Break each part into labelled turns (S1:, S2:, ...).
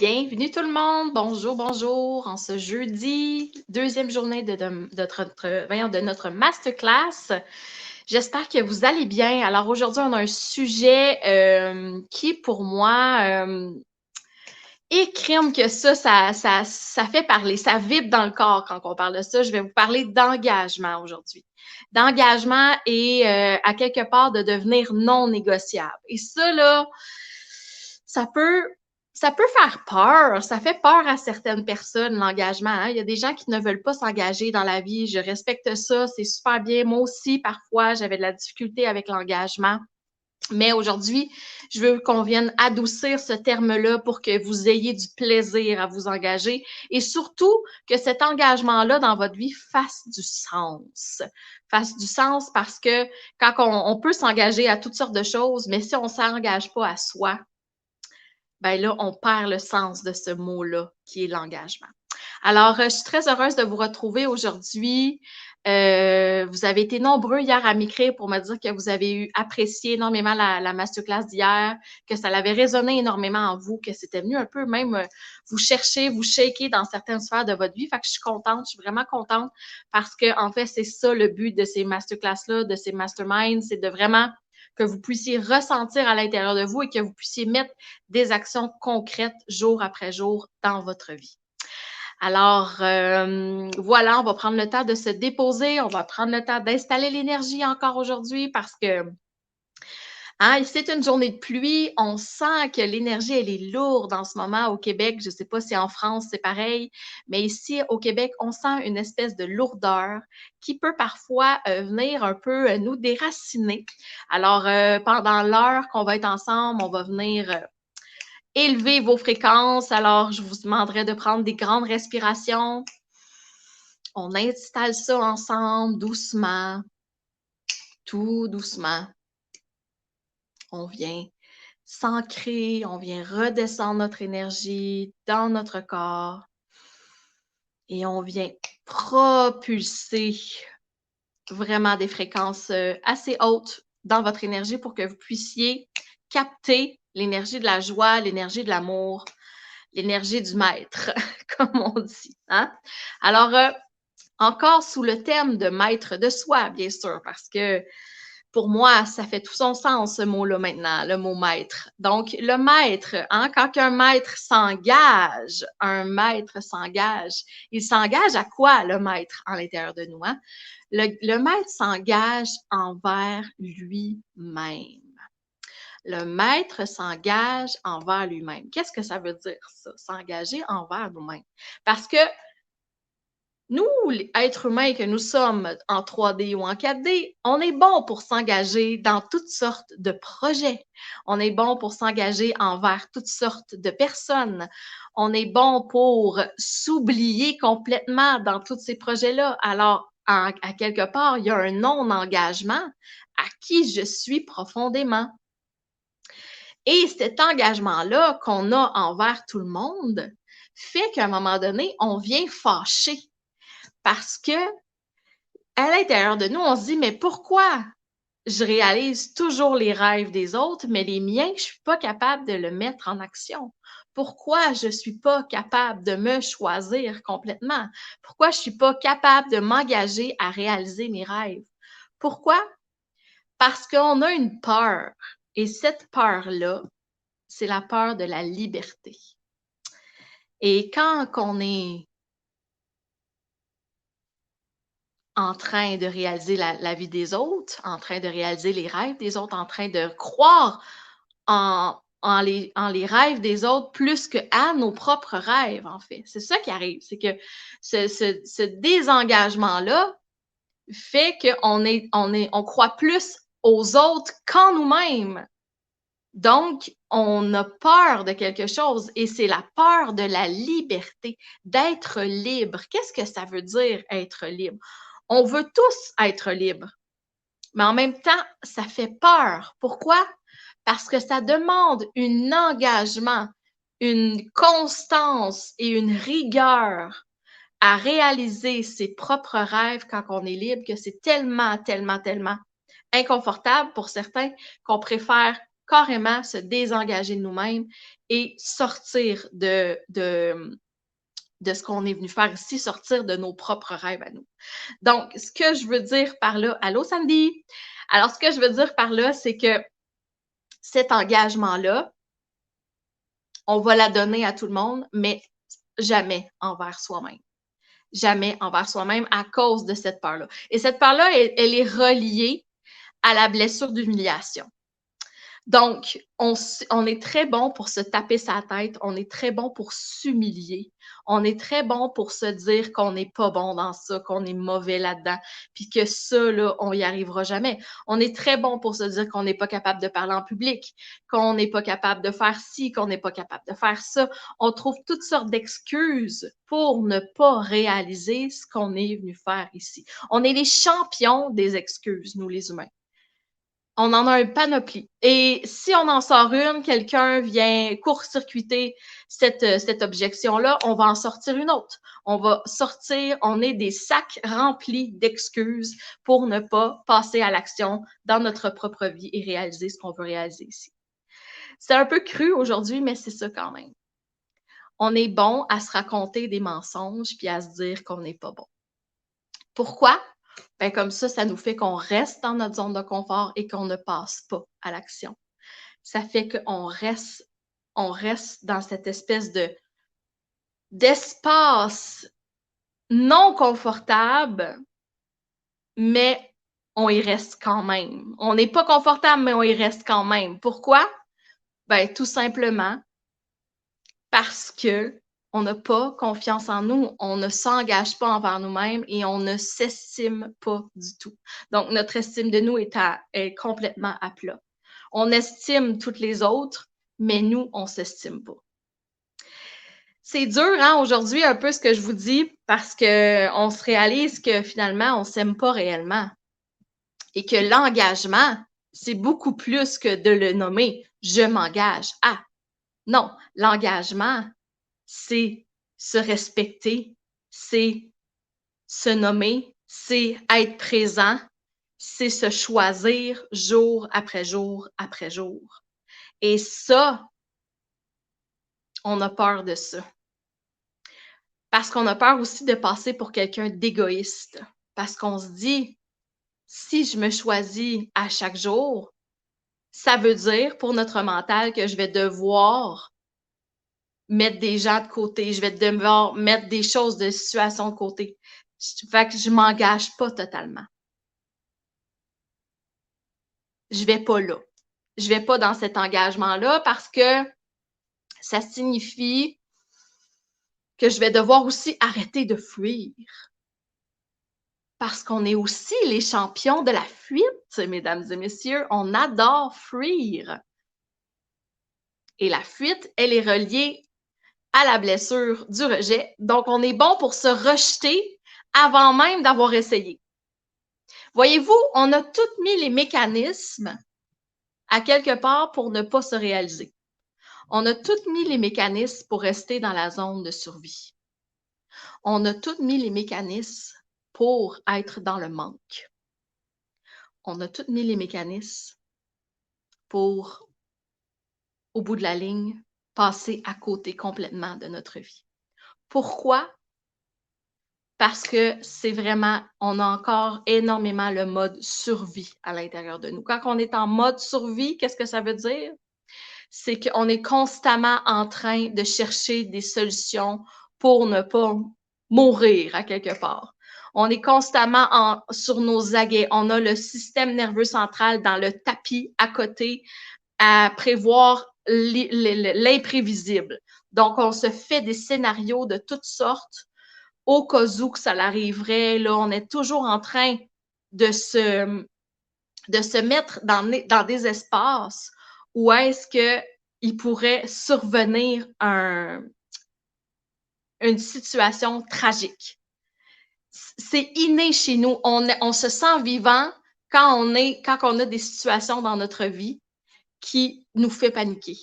S1: Bienvenue tout le monde. Bonjour, bonjour. En ce jeudi, deuxième journée de notre masterclass. J'espère que vous allez bien. Alors aujourd'hui, on a un sujet qui, pour moi, crime que ça fait parler, ça vibre dans le corps quand on parle de ça. Je vais vous parler d'engagement aujourd'hui. D'engagement et à quelque part de devenir non négociable. Et ça, là, ça peut faire peur. Ça fait peur à certaines personnes, l'engagement. Hein? Il y a des gens qui ne veulent pas s'engager dans la vie. Je respecte ça. C'est super bien. Moi aussi, parfois, j'avais de la difficulté avec l'engagement. Mais aujourd'hui, je veux qu'on vienne adoucir ce terme-là pour que vous ayez du plaisir à vous engager et surtout que cet engagement-là dans votre vie fasse du sens. Fasse du sens parce que quand on peut s'engager à toutes sortes de choses, mais si on ne s'engage pas à soi, ben là, on perd le sens de ce mot-là qui est l'engagement. Alors, je suis très heureuse de vous retrouver aujourd'hui. Vous avez été nombreux hier à m'écrire pour me dire que vous avez apprécié énormément la masterclass d'hier, que ça l'avait résonné énormément en vous, que c'était venu un peu même vous chercher, vous shaker dans certaines sphères de votre vie. Fait que je suis contente, je suis vraiment contente parce que en fait, c'est ça le but de ces masterclass-là, de ces masterminds, c'est de vraiment que vous puissiez ressentir à l'intérieur de vous et que vous puissiez mettre des actions concrètes jour après jour dans votre vie. Alors, voilà, on va prendre le temps de se déposer, on va prendre le temps d'installer l'énergie encore aujourd'hui parce que c'est une journée de pluie, on sent que l'énergie, elle est lourde en ce moment au Québec. Je ne sais pas si en France, c'est pareil, mais ici, au Québec, on sent une espèce de lourdeur qui peut parfois venir un peu nous déraciner. Alors, pendant l'heure qu'on va être ensemble, on va venir élever vos fréquences. Alors, je vous demanderai de prendre des grandes respirations. On installe ça ensemble, doucement, tout doucement. On vient s'ancrer, on vient redescendre notre énergie dans notre corps et on vient propulser vraiment des fréquences assez hautes dans votre énergie pour que vous puissiez capter l'énergie de la joie, l'énergie de l'amour, l'énergie du maître, comme on dit. Hein? Alors, encore sous le thème de maître de soi, bien sûr, parce que pour moi, ça fait tout son sens, ce mot-là maintenant, le mot maître. Donc, le maître, quand un maître s'engage, il s'engage à quoi, le maître, en l'intérieur de nous? Hein? Le maître s'engage envers lui-même. Le maître s'engage envers lui-même. Qu'est-ce que ça veut dire, ça? S'engager envers nous-mêmes. Parce que nous, les êtres humains que nous sommes en 3D ou en 4D, on est bon pour s'engager dans toutes sortes de projets. On est bon pour s'engager envers toutes sortes de personnes. On est bon pour s'oublier complètement dans tous ces projets-là. Alors, à quelque part, il y a un non-engagement à qui je suis profondément. Et cet engagement-là qu'on a envers tout le monde fait qu'à un moment donné, on vient fâcher. Parce que à l'intérieur de nous, on se dit, mais pourquoi je réalise toujours les rêves des autres, mais les miens, je ne suis pas capable de le mettre en action? Pourquoi je ne suis pas capable de me choisir complètement? Pourquoi je ne suis pas capable de m'engager à réaliser mes rêves? Pourquoi? Parce qu'on a une peur. Et cette peur-là, c'est la peur de la liberté. Et quand on est en train de réaliser la vie des autres, en train de réaliser les rêves des autres, en train de croire en les rêves des autres plus qu'à nos propres rêves, en fait. C'est ça qui arrive, c'est que ce désengagement-là fait qu'on croit plus aux autres qu'en nous-mêmes. Donc, on a peur de quelque chose et c'est la peur de la liberté, d'être libre. Qu'est-ce que ça veut dire être libre? On veut tous être libres, mais en même temps, ça fait peur. Pourquoi? Parce que ça demande un engagement, une constance et une rigueur à réaliser ses propres rêves quand on est libre que c'est tellement, tellement, tellement inconfortable pour certains qu'on préfère carrément se désengager de nous-mêmes et sortir de ce qu'on est venu faire ici, sortir de nos propres rêves à nous. Donc, ce que je veux dire par là, allô Sandy? Alors, ce que je veux dire par là, c'est que cet engagement-là, on va la donner à tout le monde, mais jamais envers soi-même. Jamais envers soi-même à cause de cette peur-là. Et cette peur-là, elle est reliée à la blessure d'humiliation. Donc, on est très bon pour se taper sa tête, on est très bon pour s'humilier, on est très bon pour se dire qu'on n'est pas bon dans ça, qu'on est mauvais là-dedans, puis que ça, là, on y arrivera jamais. On est très bon pour se dire qu'on n'est pas capable de parler en public, qu'on n'est pas capable de faire ci, qu'on n'est pas capable de faire ça. On trouve toutes sortes d'excuses pour ne pas réaliser ce qu'on est venu faire ici. On est les champions des excuses, nous les humains. On en a un panoplie. Et si on en sort une, quelqu'un vient court-circuiter cette objection-là, on va en sortir une autre. On va sortir, on est des sacs remplis d'excuses pour ne pas passer à l'action dans notre propre vie et réaliser ce qu'on veut réaliser ici. C'est un peu cru aujourd'hui, mais c'est ça quand même. On est bon à se raconter des mensonges puis à se dire qu'on n'est pas bon. Pourquoi? Ben, comme ça nous fait qu'on reste dans notre zone de confort et qu'on ne passe pas à l'action. Ça fait qu'on reste dans cette espèce d'espace non confortable, mais on y reste quand même. On n'est pas confortable, mais on y reste quand même. Pourquoi? Ben, tout simplement parce que on n'a pas confiance en nous, on ne s'engage pas envers nous-mêmes et on ne s'estime pas du tout. Donc, notre estime de nous est complètement à plat. On estime toutes les autres, mais nous, on ne s'estime pas. C'est dur, hein, aujourd'hui, un peu ce que je vous dis, parce qu'on se réalise que finalement, on ne s'aime pas réellement. Et que l'engagement, c'est beaucoup plus que de le nommer « je m'engage à ». Non, l'engagement, c'est se respecter, c'est se nommer, c'est être présent, c'est se choisir jour après jour après jour. Et ça, on a peur de ça. Parce qu'on a peur aussi de passer pour quelqu'un d'égoïste. Parce qu'on se dit, si je me choisis à chaque jour, ça veut dire pour notre mental que je vais devoir mettre des gens de côté, je vais devoir mettre des choses, de situations de côté. Fait que je m'engage pas totalement. Je vais pas là. Je vais pas dans cet engagement-là parce que ça signifie que je vais devoir aussi arrêter de fuir. Parce qu'on est aussi les champions de la fuite, mesdames et messieurs. On adore fuir. Et la fuite, elle est reliée à la blessure du rejet. Donc, on est bon pour se rejeter avant même d'avoir essayé. Voyez-vous, on a tous mis les mécanismes à quelque part pour ne pas se réaliser. On a tous mis les mécanismes pour rester dans la zone de survie. On a tous mis les mécanismes pour être dans le manque. On a tous mis les mécanismes pour, au bout de la ligne, passer à côté complètement de notre vie. Pourquoi? Parce que c'est vraiment, on a encore énormément le mode survie à l'intérieur de nous. Quand on est en mode survie, qu'est-ce que ça veut dire? C'est qu'on est constamment en train de chercher des solutions pour ne pas mourir à quelque part. On est constamment sur nos aguets. On a le système nerveux central dans le tapis à côté à prévoir l'imprévisible. Donc, on se fait des scénarios de toutes sortes au cas où que ça l'arriverait. Là, on est toujours en train de se mettre dans des espaces où est-ce qu'il pourrait survenir une situation tragique. C'est inné chez nous. On se sent vivant quand on a des situations dans notre vie qui nous fait paniquer.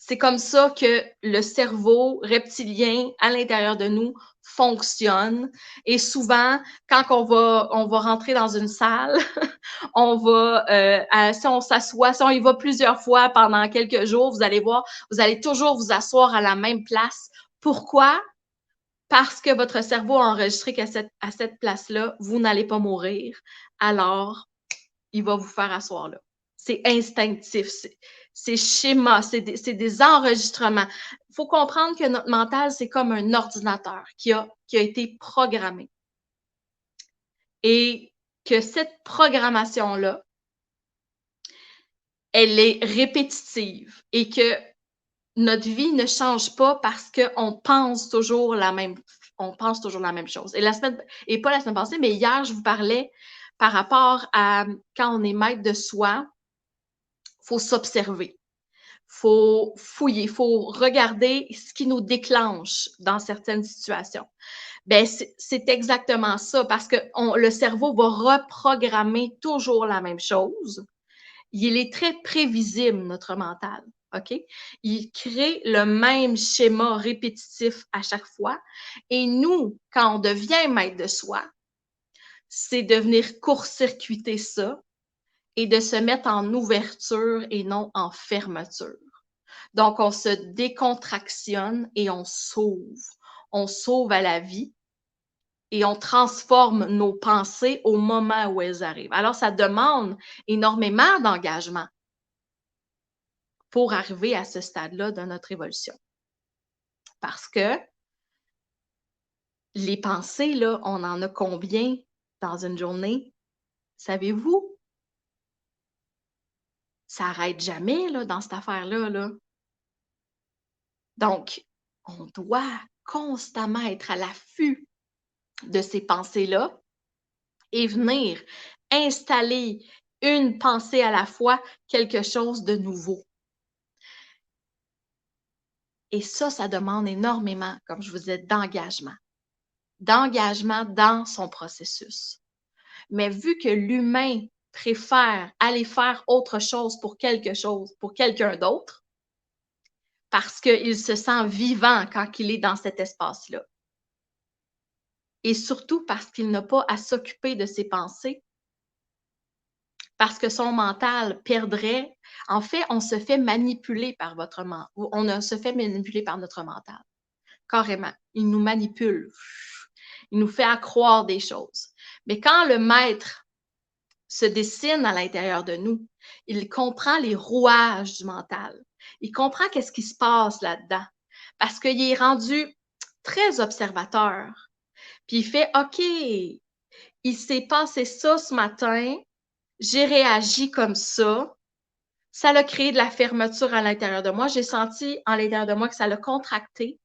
S1: C'est comme ça que le cerveau reptilien à l'intérieur de nous fonctionne. Et souvent, quand on va rentrer dans une salle, on va, si on s'assoit, si on y va plusieurs fois pendant quelques jours, vous allez voir, vous allez toujours vous asseoir à la même place. Pourquoi? Parce que votre cerveau a enregistré qu'à cette place-là, vous n'allez pas mourir. Alors, il va vous faire asseoir là. C'est instinctif, c'est schéma, c'est des enregistrements. Il faut comprendre que notre mental, c'est comme un ordinateur qui a été programmé. Et que cette programmation-là, elle est répétitive et que notre vie ne change pas parce qu'on pense toujours la même chose. Et pas la semaine passée, mais hier, je vous parlais par rapport à quand on est maître de soi, il faut s'observer, faut fouiller, il faut regarder ce qui nous déclenche dans certaines situations. Ben, c'est exactement ça, parce que le cerveau va reprogrammer toujours la même chose. Il est très prévisible, notre mental. OK? Il crée le même schéma répétitif à chaque fois. Et nous, quand on devient maître de soi, c'est de venir court-circuiter ça et de se mettre en ouverture et non en fermeture. Donc, on se décontractionne et on s'ouvre. On s'ouvre à la vie et on transforme nos pensées au moment où elles arrivent. Alors, ça demande énormément d'engagement pour arriver à ce stade-là de notre évolution. Parce que les pensées, là, on en a combien dans une journée? Savez-vous? Ça n'arrête jamais là, dans cette affaire-là. Là. Donc, on doit constamment être à l'affût de ces pensées-là et venir installer une pensée à la fois, quelque chose de nouveau. Et ça demande énormément, comme je vous disais, d'engagement dans son processus. Mais vu que l'humain préfère aller faire autre chose, pour quelqu'un d'autre, parce qu'il se sent vivant quand il est dans cet espace-là. Et surtout parce qu'il n'a pas à s'occuper de ses pensées, parce que son mental perdrait. En fait, on se fait manipuler par se fait manipuler par notre mental. Carrément. Il nous manipule. Il nous fait accroire des choses. Mais quand le maître se dessine à l'intérieur de nous, il comprend les rouages du mental. Il comprend qu'est-ce qui se passe là-dedans. Parce qu'il est rendu très observateur. Puis il fait, OK, il s'est passé ça ce matin, j'ai réagi comme ça a créé de la fermeture à l'intérieur de moi. J'ai senti à l'intérieur de moi que ça l'a contracté.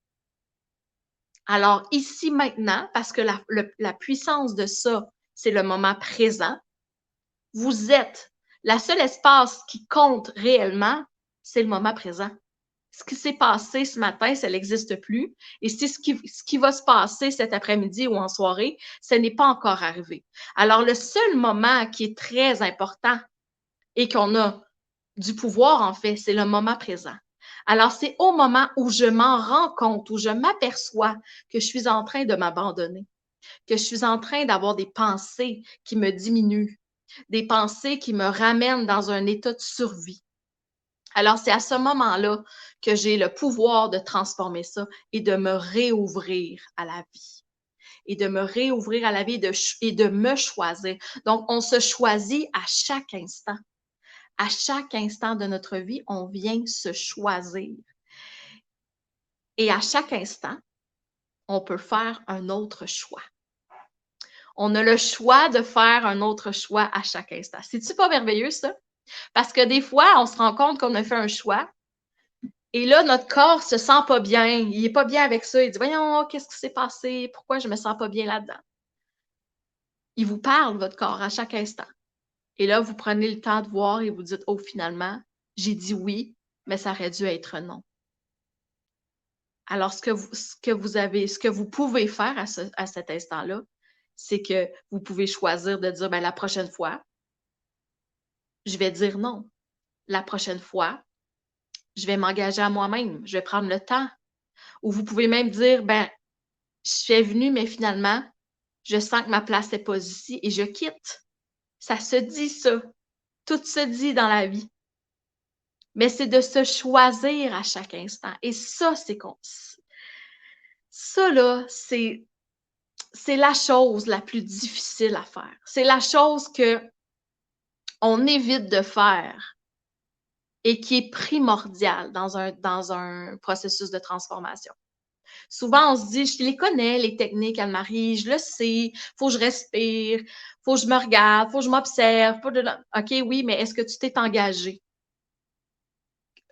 S1: Alors, ici, maintenant, parce que la puissance de ça, c'est le moment présent, vous êtes, la seule espace qui compte réellement, c'est le moment présent. Ce qui s'est passé ce matin, ça n'existe plus. Et c'est ce qui va se passer cet après-midi ou en soirée, ce n'est pas encore arrivé. Alors, le seul moment qui est très important et qu'on a du pouvoir, en fait, c'est le moment présent. Alors, c'est au moment où je m'en rends compte, où je m'aperçois que je suis en train de m'abandonner, que je suis en train d'avoir des pensées qui me diminuent, des pensées qui me ramènent dans un état de survie. Alors, c'est à ce moment-là que j'ai le pouvoir de transformer ça et de me réouvrir à la vie. Et de me réouvrir à la vie et de me choisir. Donc, on se choisit à chaque instant. À chaque instant de notre vie, on vient se choisir. Et à chaque instant, on peut faire un autre choix. On a le choix de faire un autre choix à chaque instant. C'est-tu pas merveilleux, ça? Parce que des fois, on se rend compte qu'on a fait un choix et là, notre corps se sent pas bien. Il est pas bien avec ça. Il dit, voyons, qu'est-ce qui s'est passé? Pourquoi je me sens pas bien là-dedans? Il vous parle, votre corps, à chaque instant. Et là, vous prenez le temps de voir et vous dites, oh, finalement, j'ai dit oui, mais ça aurait dû être non. Alors, ce que vous pouvez faire à cet instant-là, c'est que vous pouvez choisir de dire, ben, la prochaine fois, je vais dire non. La prochaine fois, Je vais m'engager à moi-même, je vais prendre le temps. Ou vous pouvez même dire, ben, je suis venue, mais finalement, je sens que ma place n'est pas ici et je quitte. Ça se dit ça. Tout se dit dans la vie. Mais c'est de se choisir à chaque instant. Et ça, ça, là, c'est la chose la plus difficile à faire. C'est la chose que on évite de faire et qui est primordiale dans un processus de transformation. Souvent, on se dit, je les connais, les techniques, Anne-Marie, je le sais, faut que je respire, faut que je me regarde, faut que je m'observe. OK, oui, mais est-ce que tu t'es engagé?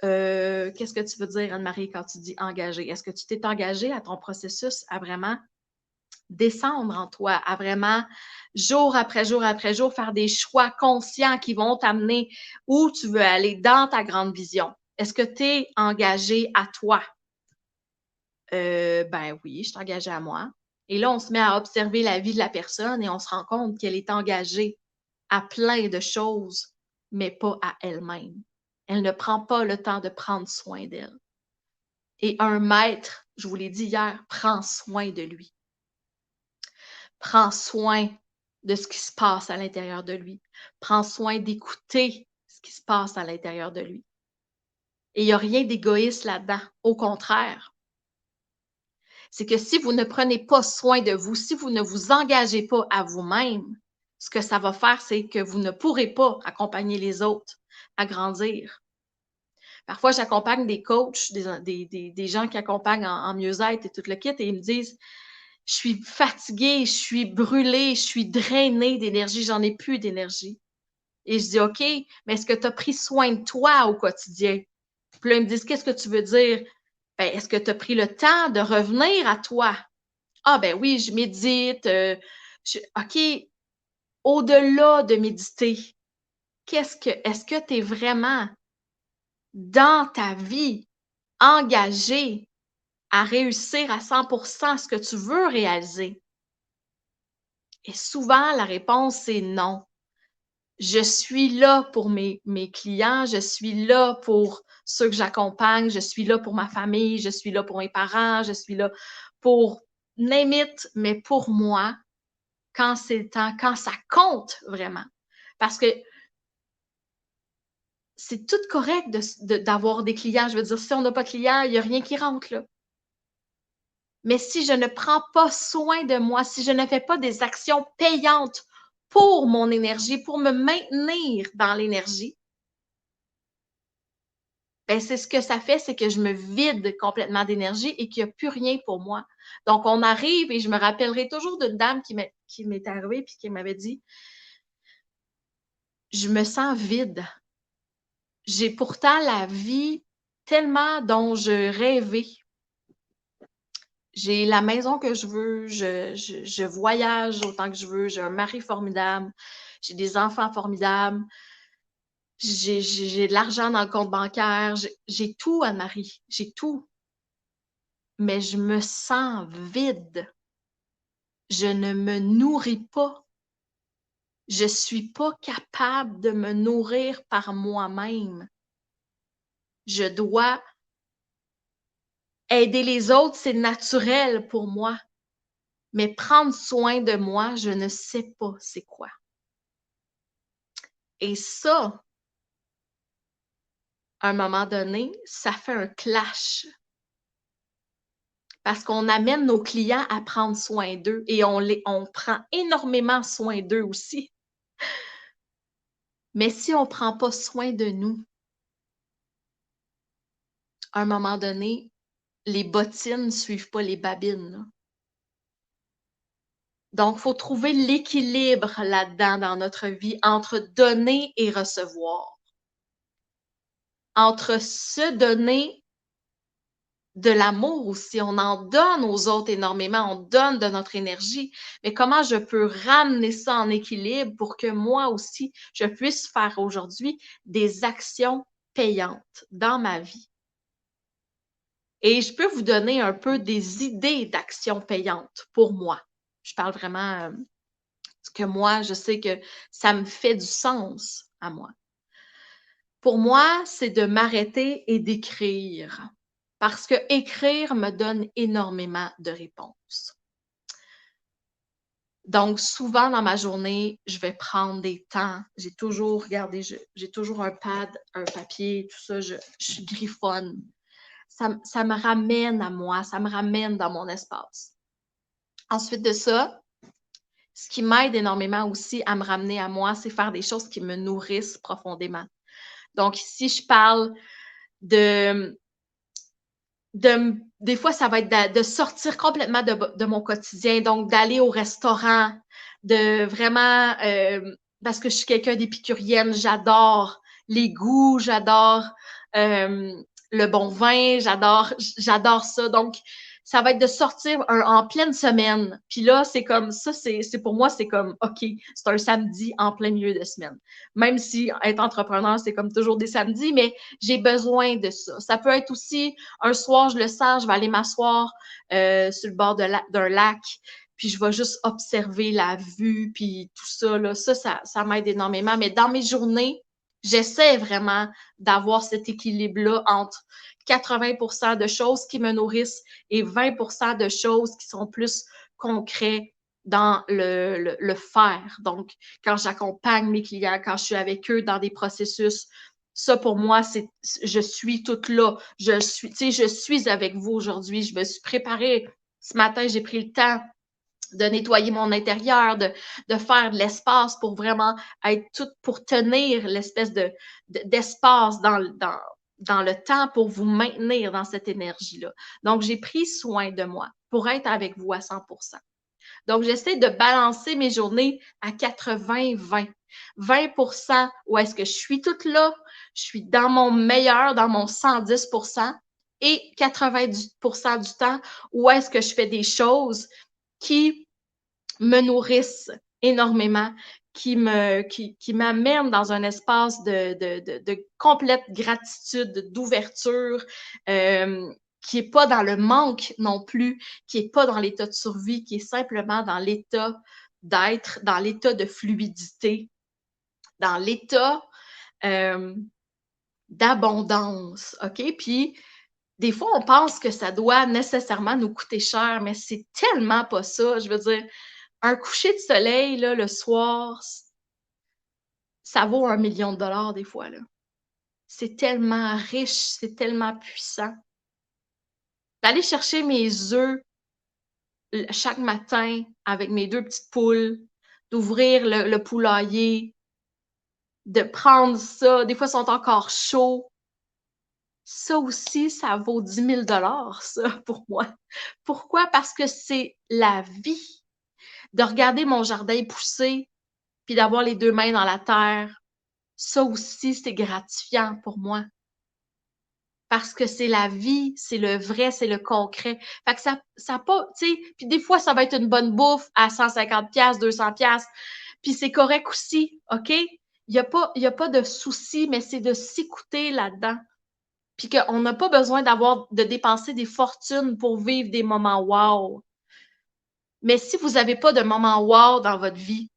S1: Qu'est-ce que tu veux dire, Anne-Marie, quand tu dis engagé? Est-ce que tu t'es engagé à ton processus à vraiment descendre en toi, à vraiment, jour après jour, faire des choix conscients qui vont t'amener où tu veux aller dans ta grande vision? Est-ce que tu es engagé à toi? Ben oui, je suis engagée à moi. Et là, on se met à observer la vie de la personne et on se rend compte qu'elle est engagée à plein de choses, mais pas à elle-même. Elle ne prend pas le temps de prendre soin d'elle. Et un maître, je vous l'ai dit hier, prend soin de lui. Prend soin de ce qui se passe à l'intérieur de lui. Prend soin d'écouter ce qui se passe à l'intérieur de lui. Et il n'y a rien d'égoïste là-dedans. Au contraire, c'est que si vous ne prenez pas soin de vous, si vous ne vous engagez pas à vous-même, ce que ça va faire, c'est que vous ne pourrez pas accompagner les autres à grandir. Parfois, j'accompagne des coachs, des gens qui accompagnent en mieux-être et tout le kit, et ils me disent, je suis fatiguée, je suis brûlée, je suis drainée d'énergie, j'en ai plus d'énergie. Et je dis, OK, mais est-ce que tu as pris soin de toi au quotidien? Puis là, ils me disent, qu'est-ce que tu veux dire? Ben, est-ce que tu as pris le temps de revenir à toi? Ah, ben oui, je médite. OK, au-delà de méditer, est-ce que tu es vraiment dans ta vie engagé à réussir à 100% ce que tu veux réaliser? Et souvent, la réponse, c'est non. Je suis là pour mes clients, je suis là pour ceux que j'accompagne, je suis là pour ma famille, je suis là pour mes parents, je suis là pour name it, mais pour moi, quand c'est le temps, quand ça compte vraiment. Parce que c'est tout correct d'avoir des clients. Je veux dire, si on n'a pas de clients, il n'y a rien qui rentre là. Mais si je ne prends pas soin de moi, si je ne fais pas des actions payantes pour mon énergie, pour me maintenir dans l'énergie, ben c'est ce que ça fait, c'est que je me vide complètement d'énergie et qu'il n'y a plus rien pour moi. Donc, on arrive et je me rappellerai toujours d'une dame qui m'est arrivée puis qui m'avait dit, je me sens vide. J'ai pourtant la vie tellement dont je rêvais. J'ai la maison que je veux, je voyage autant que je veux, j'ai un mari formidable, j'ai des enfants formidables, j'ai de l'argent dans le compte bancaire, j'ai tout, Anne-Marie, j'ai tout. Mais je me sens vide. Je ne me nourris pas. Je ne suis pas capable de me nourrir par moi-même. Je dois aider les autres, c'est naturel pour moi. Mais prendre soin de moi, je ne sais pas c'est quoi. Et ça, à un moment donné, ça fait un clash. Parce qu'on amène nos clients à prendre soin d'eux et on prend énormément soin d'eux aussi. Mais si on ne prend pas soin de nous, à un moment donné, les bottines ne suivent pas les babines. Là. Donc, il faut trouver l'équilibre là-dedans dans notre vie entre donner et recevoir. Entre se donner de l'amour aussi. On en donne aux autres énormément, on donne de notre énergie. Mais comment je peux ramener ça en équilibre pour que moi aussi, je puisse faire aujourd'hui des actions payantes dans ma vie? Et je peux vous donner un peu des idées d'actions payantes pour moi. Je parle vraiment ce que moi, je sais que ça me fait du sens à moi. Pour moi, c'est de m'arrêter et d'écrire. Parce que écrire me donne énormément de réponses. Donc, souvent dans ma journée, je vais prendre des temps. J'ai toujours, regardez, j'ai toujours un pad, un papier, tout ça, je griffonne. Ça me ramène à moi, ça me ramène dans mon espace. Ensuite de ça, ce qui m'aide énormément aussi à me ramener à moi, c'est faire des choses qui me nourrissent profondément. Donc, si je parle de des fois, ça va être de sortir complètement de mon quotidien, donc d'aller au restaurant, de vraiment, parce que je suis quelqu'un d'épicurienne, j'adore les goûts, j'adore le bon vin, j'adore ça. Donc, ça va être de sortir en pleine semaine. Puis là, c'est comme ça, c'est pour moi, c'est comme, OK, c'est un samedi en plein milieu de semaine. Même si être entrepreneur, c'est comme toujours des samedis, mais j'ai besoin de ça. Ça peut être aussi un soir, je le sens, je vais aller m'asseoir sur le bord d'un lac, puis je vais juste observer la vue, puis tout ça, là. Ça m'aide énormément. Mais dans mes journées, j'essaie vraiment d'avoir cet équilibre-là entre 80 de choses qui me nourrissent et 20 de choses qui sont plus concrètes dans le faire. Donc, quand j'accompagne mes clients, quand je suis avec eux dans des processus, ça, pour moi, c'est je suis toute là. Je suis avec vous aujourd'hui. Je me suis préparée. Ce matin, j'ai pris le temps de nettoyer mon intérieur, de faire de l'espace pour vraiment être toute pour tenir l'espèce d'espace dans le temps pour vous maintenir dans cette énergie-là. Donc, j'ai pris soin de moi pour être avec vous à 100 Donc, j'essaie de balancer mes journées à 80-20. 20 où est-ce que je suis toute là, je suis dans mon meilleur, dans mon 110 et 90 du temps où est-ce que je fais des choses qui me nourrissent énormément, qui m'amènent dans un espace de complète gratitude, d'ouverture, qui n'est pas dans le manque non plus, qui n'est pas dans l'état de survie, qui est simplement dans l'état d'être, dans l'état de fluidité, dans l'état d'abondance, OK? Puis, des fois, on pense que ça doit nécessairement nous coûter cher, mais c'est tellement pas ça. Je veux dire, un coucher de soleil, là, le soir, ça vaut 1 million de dollars des fois, là. C'est tellement riche, c'est tellement puissant. D'aller chercher mes œufs chaque matin avec mes 2 petites poules, d'ouvrir le poulailler, de prendre ça, des fois, ils sont encore chauds. Ça aussi, ça vaut 10 000 ça, pour moi. Pourquoi? Parce que c'est la vie. De regarder mon jardin pousser, puis d'avoir les 2 mains dans la terre, ça aussi, c'est gratifiant pour moi. Parce que c'est la vie, c'est le vrai, c'est le concret. Fait que ça pas, tu sais, puis des fois, ça va être une bonne bouffe à 150$, 200$, puis c'est correct aussi, OK? Il y a pas de souci, mais c'est de s'écouter là-dedans. Puis qu'on n'a pas besoin de dépenser des fortunes pour vivre des moments wow. Mais si vous n'avez pas de moments wow dans votre vie,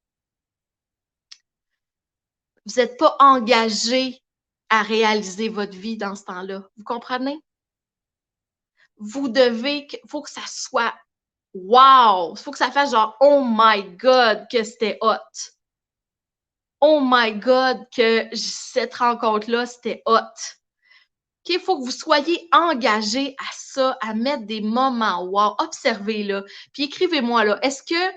S1: vous n'êtes pas engagé à réaliser votre vie dans ce temps-là. Vous comprenez? Faut que ça soit wow! Il faut que ça fasse genre, oh my God, que c'était hot! Oh my God, que cette rencontre-là, c'était hot! OK, il faut que vous soyez engagé à ça, à mettre des moments wow. Observez, là. Puis écrivez-moi, là. Est-ce que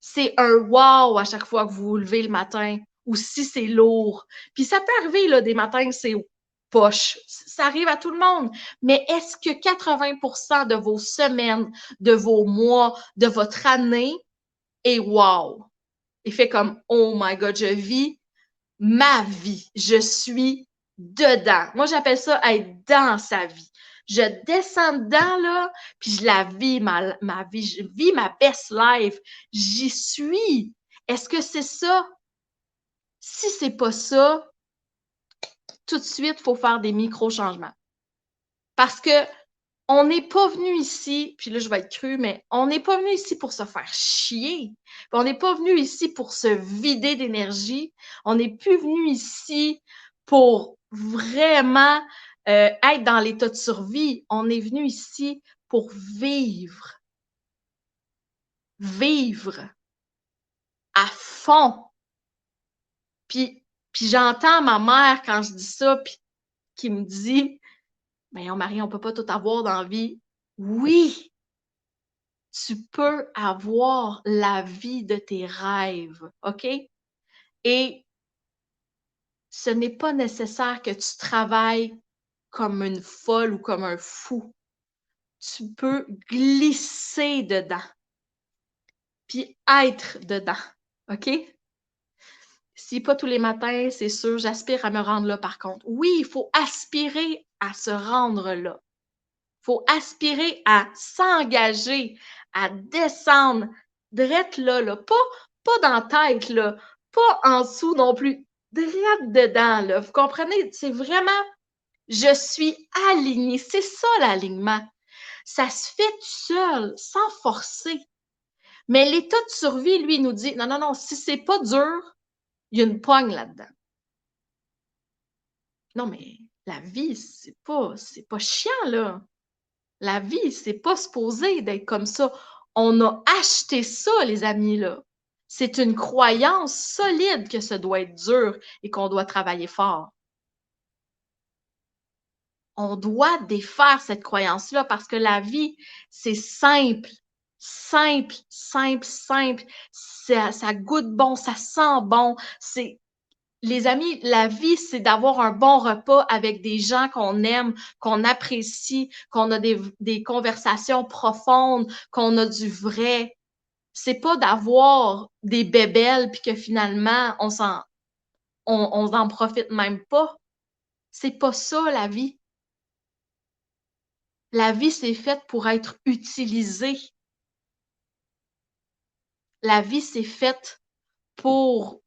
S1: c'est un wow à chaque fois que vous vous levez le matin ou si c'est lourd? Puis ça peut arriver, là, des matins, c'est poche. Ça arrive à tout le monde. Mais est-ce que 80 de vos semaines, de vos mois, de votre année est wow? Et fait comme, oh my God, je vis ma vie. Je suis dedans. Moi, j'appelle ça être dans sa vie. Je descends dedans, là, puis je la vis, ma vie. Je vis ma best life. J'y suis. Est-ce que c'est ça? Si c'est pas ça, tout de suite, il faut faire des micro-changements. Parce que on n'est pas venu ici, puis là, je vais être crue, mais on n'est pas venu ici pour se faire chier. On n'est pas venu ici pour se vider d'énergie. On n'est plus venu ici pour vraiment être dans l'état de survie. On est venu ici pour vivre. Vivre à fond. Puis j'entends ma mère quand je dis ça, puis qui me dit « Voyons, Marie, on peut pas tout avoir dans la vie. » Oui, tu peux avoir la vie de tes rêves, OK? Et ce n'est pas nécessaire que tu travailles comme une folle ou comme un fou. Tu peux glisser dedans, puis être dedans, OK? Si pas tous les matins, c'est sûr, j'aspire à me rendre là par contre. Oui, il faut aspirer à se rendre là. Il faut aspirer à s'engager, à descendre, drette là, pas dans la tête, là, pas en dessous non plus, drette dedans, là. Vous comprenez? C'est vraiment, je suis alignée. C'est ça l'alignement. Ça se fait tout seul, sans forcer. Mais l'état de survie, lui, nous dit, non, non, non, si c'est pas dur, il y a une pogne là-dedans. Non, mais la vie, c'est pas chiant, là. La vie, c'est pas supposé d'être comme ça. On a acheté ça, les amis, là. C'est une croyance solide que ça doit être dur et qu'on doit travailler fort. On doit défaire cette croyance-là parce que la vie, c'est simple. Simple, simple, simple. Ça goûte bon, ça sent bon. Les amis, la vie, c'est d'avoir un bon repas avec des gens qu'on aime, qu'on apprécie, qu'on a des conversations profondes, qu'on a du vrai. C'est pas d'avoir des bébelles puis que finalement, on en profite même pas. C'est pas ça, la vie. La vie, c'est faite pour être utilisée. La vie, c'est faite pour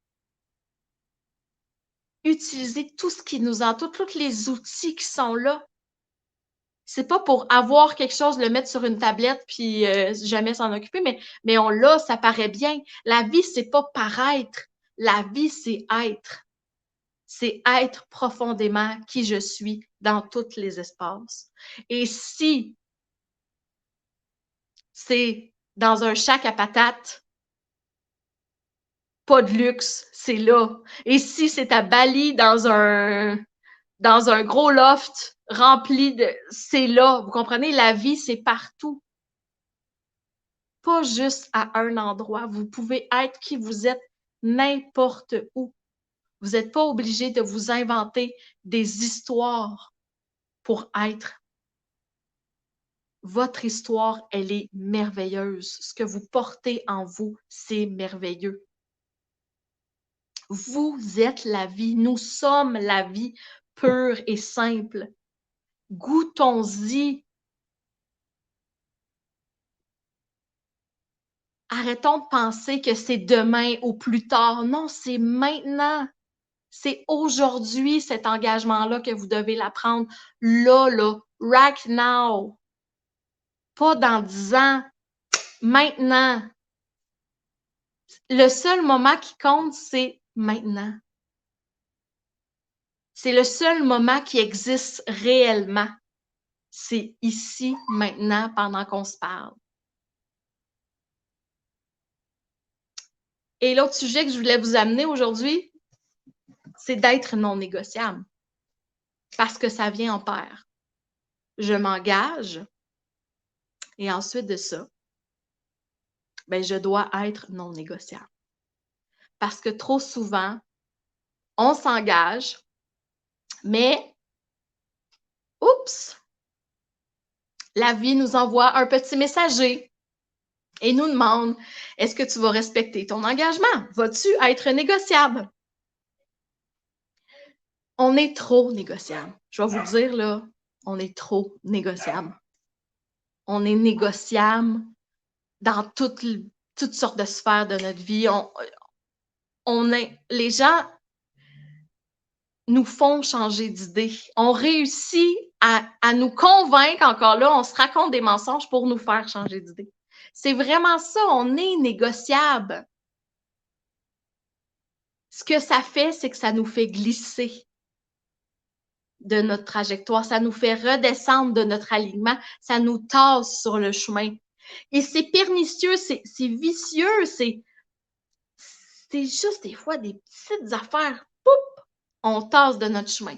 S1: utiliser tout ce qui nous entoure, tous les outils qui sont là. C'est pas pour avoir quelque chose, le mettre sur une tablette puis jamais s'en occuper, mais on l'a, ça paraît bien. La vie, c'est pas paraître. La vie, c'est être. C'est être profondément qui je suis dans tous les espaces. Et si c'est dans un shack à patates, pas de luxe, c'est là. Et si c'est à Bali dans un gros loft rempli de... C'est là, vous comprenez? La vie, c'est partout. Pas juste à un endroit. Vous pouvez être qui vous êtes n'importe où. Vous n'êtes pas obligé de vous inventer des histoires pour être. Votre histoire, elle est merveilleuse. Ce que vous portez en vous, c'est merveilleux. Vous êtes la vie. Nous sommes la vie pure et simple. Goûtons-y. Arrêtons de penser que c'est demain ou plus tard. Non, c'est maintenant. C'est aujourd'hui cet engagement-là que vous devez l'apprendre. Là, right now. Pas dans 10 ans. Maintenant. Le seul moment qui compte, c'est maintenant. C'est le seul moment qui existe réellement. C'est ici, maintenant, pendant qu'on se parle. Et l'autre sujet que je voulais vous amener aujourd'hui, c'est d'être non négociable. Parce que ça vient en paire. Je m'engage et ensuite de ça, ben, je dois être non négociable. Parce que trop souvent, on s'engage, mais, oups, la vie nous envoie un petit messager et nous demande, est-ce que tu vas respecter ton engagement? Vas-tu être négociable? On est trop négociable. Je vais vous le dire, là, on est trop négociable. On est négociable dans toutes sortes de sphères de notre vie. Les gens nous font changer d'idée. On réussit à nous convaincre, encore là, on se raconte des mensonges pour nous faire changer d'idée. C'est vraiment ça, on est négociable. Ce que ça fait, c'est que ça nous fait glisser. de notre trajectoire, ça nous fait redescendre de notre alignement, ça nous tasse sur le chemin. Et c'est pernicieux, c'est vicieux, c'est juste des fois des petites affaires, poup, on tasse de notre chemin.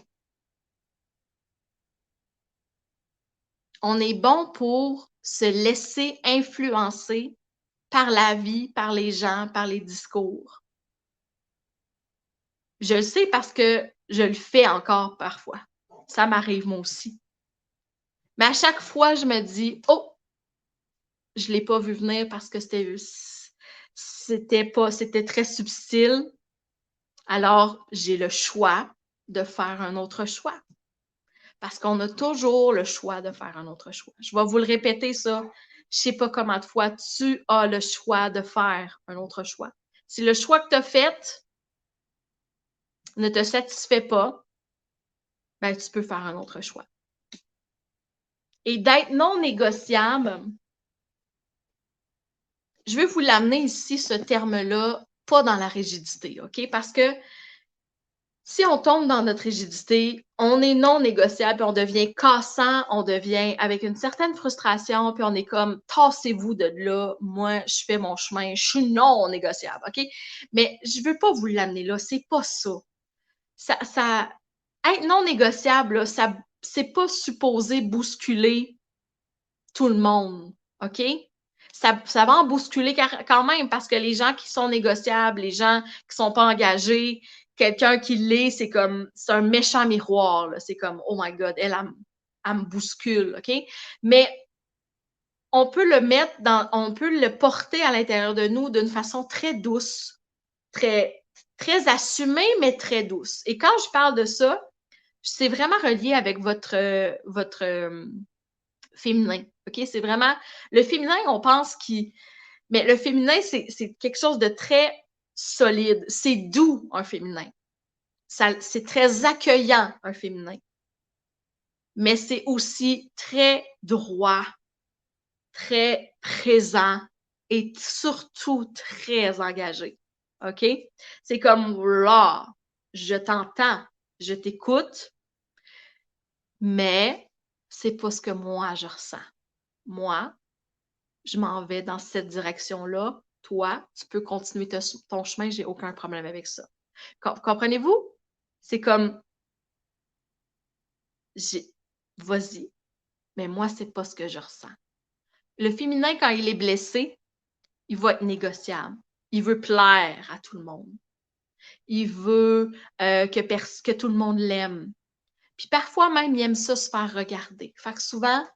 S1: On est bon pour se laisser influencer par la vie, par les gens, par les discours. Je le sais parce que je le fais encore parfois. Ça m'arrive moi aussi. Mais à chaque fois, je me dis, oh, je ne l'ai pas vu venir parce que c'était très subtil. Alors, j'ai le choix de faire un autre choix. Parce qu'on a toujours le choix de faire un autre choix. Je vais vous le répéter ça. Je ne sais pas comment de fois tu as le choix de faire un autre choix. Si le choix que tu as fait ne te satisfait pas, ben, tu peux faire un autre choix. Et d'être non négociable, je veux vous l'amener ici, ce terme-là, pas dans la rigidité, OK? Parce que si on tombe dans notre rigidité, on est non négociable, puis on devient cassant, on devient avec une certaine frustration, puis on est comme tassez-vous de là, moi je fais mon chemin, je suis non négociable, OK? Mais je veux pas vous l'amener là, c'est pas ça. Être non négociable, là, c'est pas supposé bousculer tout le monde, OK? Ça va en bousculer quand même parce que les gens qui sont négociables, les gens qui sont pas engagés, quelqu'un qui l'est, c'est un méchant miroir, là. C'est comme, oh my God, elle me bouscule, OK? Mais on peut on peut le porter à l'intérieur de nous d'une façon très douce, très, très assumée, mais très douce. Et quand je parle de ça, c'est vraiment relié avec votre féminin. OK? C'est vraiment le féminin, on pense mais le féminin, c'est quelque chose de très solide. C'est doux, un féminin. C'est très accueillant, un féminin. Mais c'est aussi très droit, très présent et surtout très engagé. OK? C'est comme là, je t'entends, je t'écoute, mais c'est pas ce que moi je ressens. Moi, je m'en vais dans cette direction-là. Toi, tu peux continuer ton chemin, j'ai aucun problème avec ça. Comprenez-vous? C'est comme, vas-y, mais moi, c'est pas ce que je ressens. Le féminin, quand il est blessé, il va être négociable. Il veut plaire à tout le monde. Il veut que tout le monde l'aime. Puis parfois même, il aime ça se faire regarder. Fait que souvent,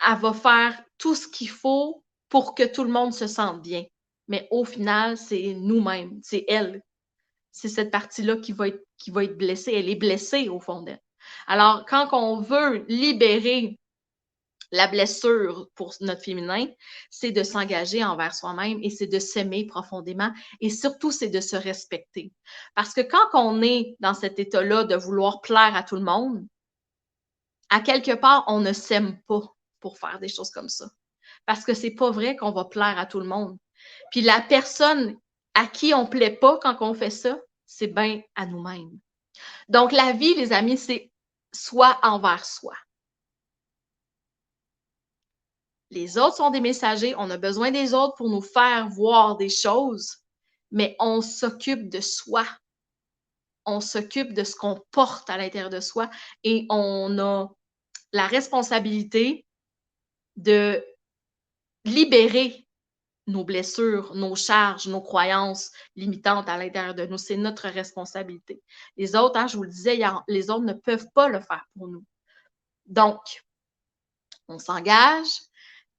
S1: elle va faire tout ce qu'il faut pour que tout le monde se sente bien. Mais au final, c'est nous-mêmes, c'est elle. C'est cette partie-là qui va être blessée. Elle est blessée au fond d'elle. Alors, quand on veut libérer la blessure pour notre féminin, c'est de s'engager envers soi-même et c'est de s'aimer profondément et surtout, c'est de se respecter. Parce que quand on est dans cet état-là de vouloir plaire à tout le monde, à quelque part, on ne s'aime pas pour faire des choses comme ça. Parce que c'est pas vrai qu'on va plaire à tout le monde. Puis la personne à qui on plaît pas quand on fait ça, c'est bien à nous-mêmes. Donc, la vie, les amis, c'est soi envers soi. Les autres sont des messagers, on a besoin des autres pour nous faire voir des choses, mais on s'occupe de soi. On s'occupe de ce qu'on porte à l'intérieur de soi et on a la responsabilité de libérer nos blessures, nos charges, nos croyances limitantes à l'intérieur de nous. C'est notre responsabilité. Les autres, hein, je vous le disais, les autres ne peuvent pas le faire pour nous. Donc, on s'engage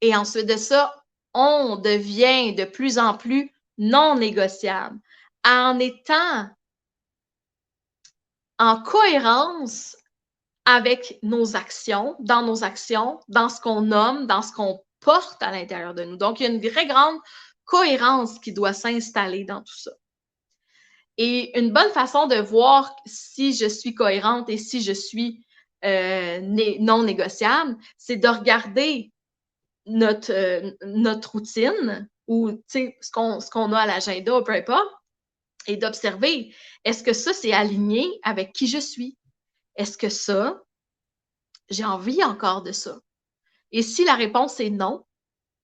S1: et ensuite de ça, on devient de plus en plus non négociable en étant en cohérence avec nos actions, dans ce qu'on nomme, dans ce qu'on porte à l'intérieur de nous. Donc, il y a une très grande cohérence qui doit s'installer dans tout ça. Et une bonne façon de voir si je suis cohérente et si je suis non négociable, c'est de regarder notre routine ou ce qu'on a à l'agenda, peu importe, et d'observer, est-ce que ça, c'est aligné avec qui je suis? Est-ce que ça, j'ai envie encore de ça? Et si la réponse est non,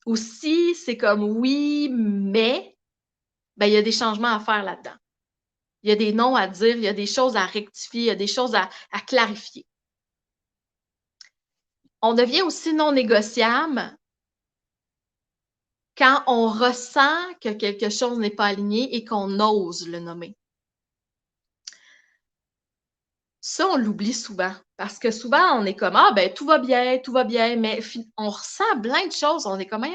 S1: ou si c'est comme oui, mais, ben, il y a des changements à faire là-dedans. Il y a des noms à dire, il y a des choses à rectifier, il y a des choses à clarifier. On devient aussi non négociable quand on ressent que quelque chose n'est pas aligné et qu'on ose le nommer. Ça, on l'oublie souvent parce que souvent, on est comme ah, ben, tout va bien, mais on ressent plein de choses. On est comme,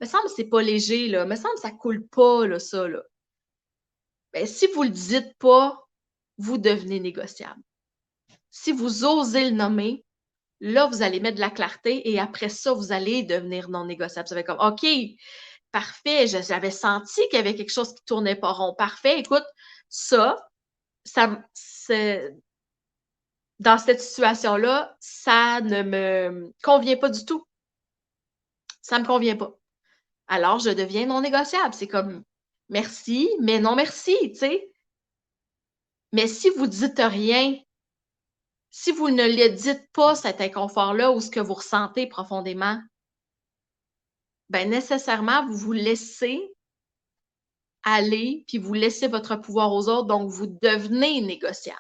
S1: me semble que c'est pas léger, là. Me semble que ça coule pas, là, ça, là. Ben, si vous le dites pas, vous devenez négociable. Si vous osez le nommer, là, vous allez mettre de la clarté et après ça, vous allez devenir non négociable. Ça va être comme, OK, parfait, j'avais senti qu'il y avait quelque chose qui tournait pas rond. Parfait, écoute, ça c'est dans cette situation-là, ça ne me convient pas du tout. Ça me convient pas. Alors, je deviens non négociable. C'est comme merci, mais non merci, tu sais. Mais si vous dites rien, si vous ne le dites pas, cet inconfort-là ou ce que vous ressentez profondément, ben nécessairement, vous vous laissez aller, puis vous laissez votre pouvoir aux autres, donc vous devenez négociable.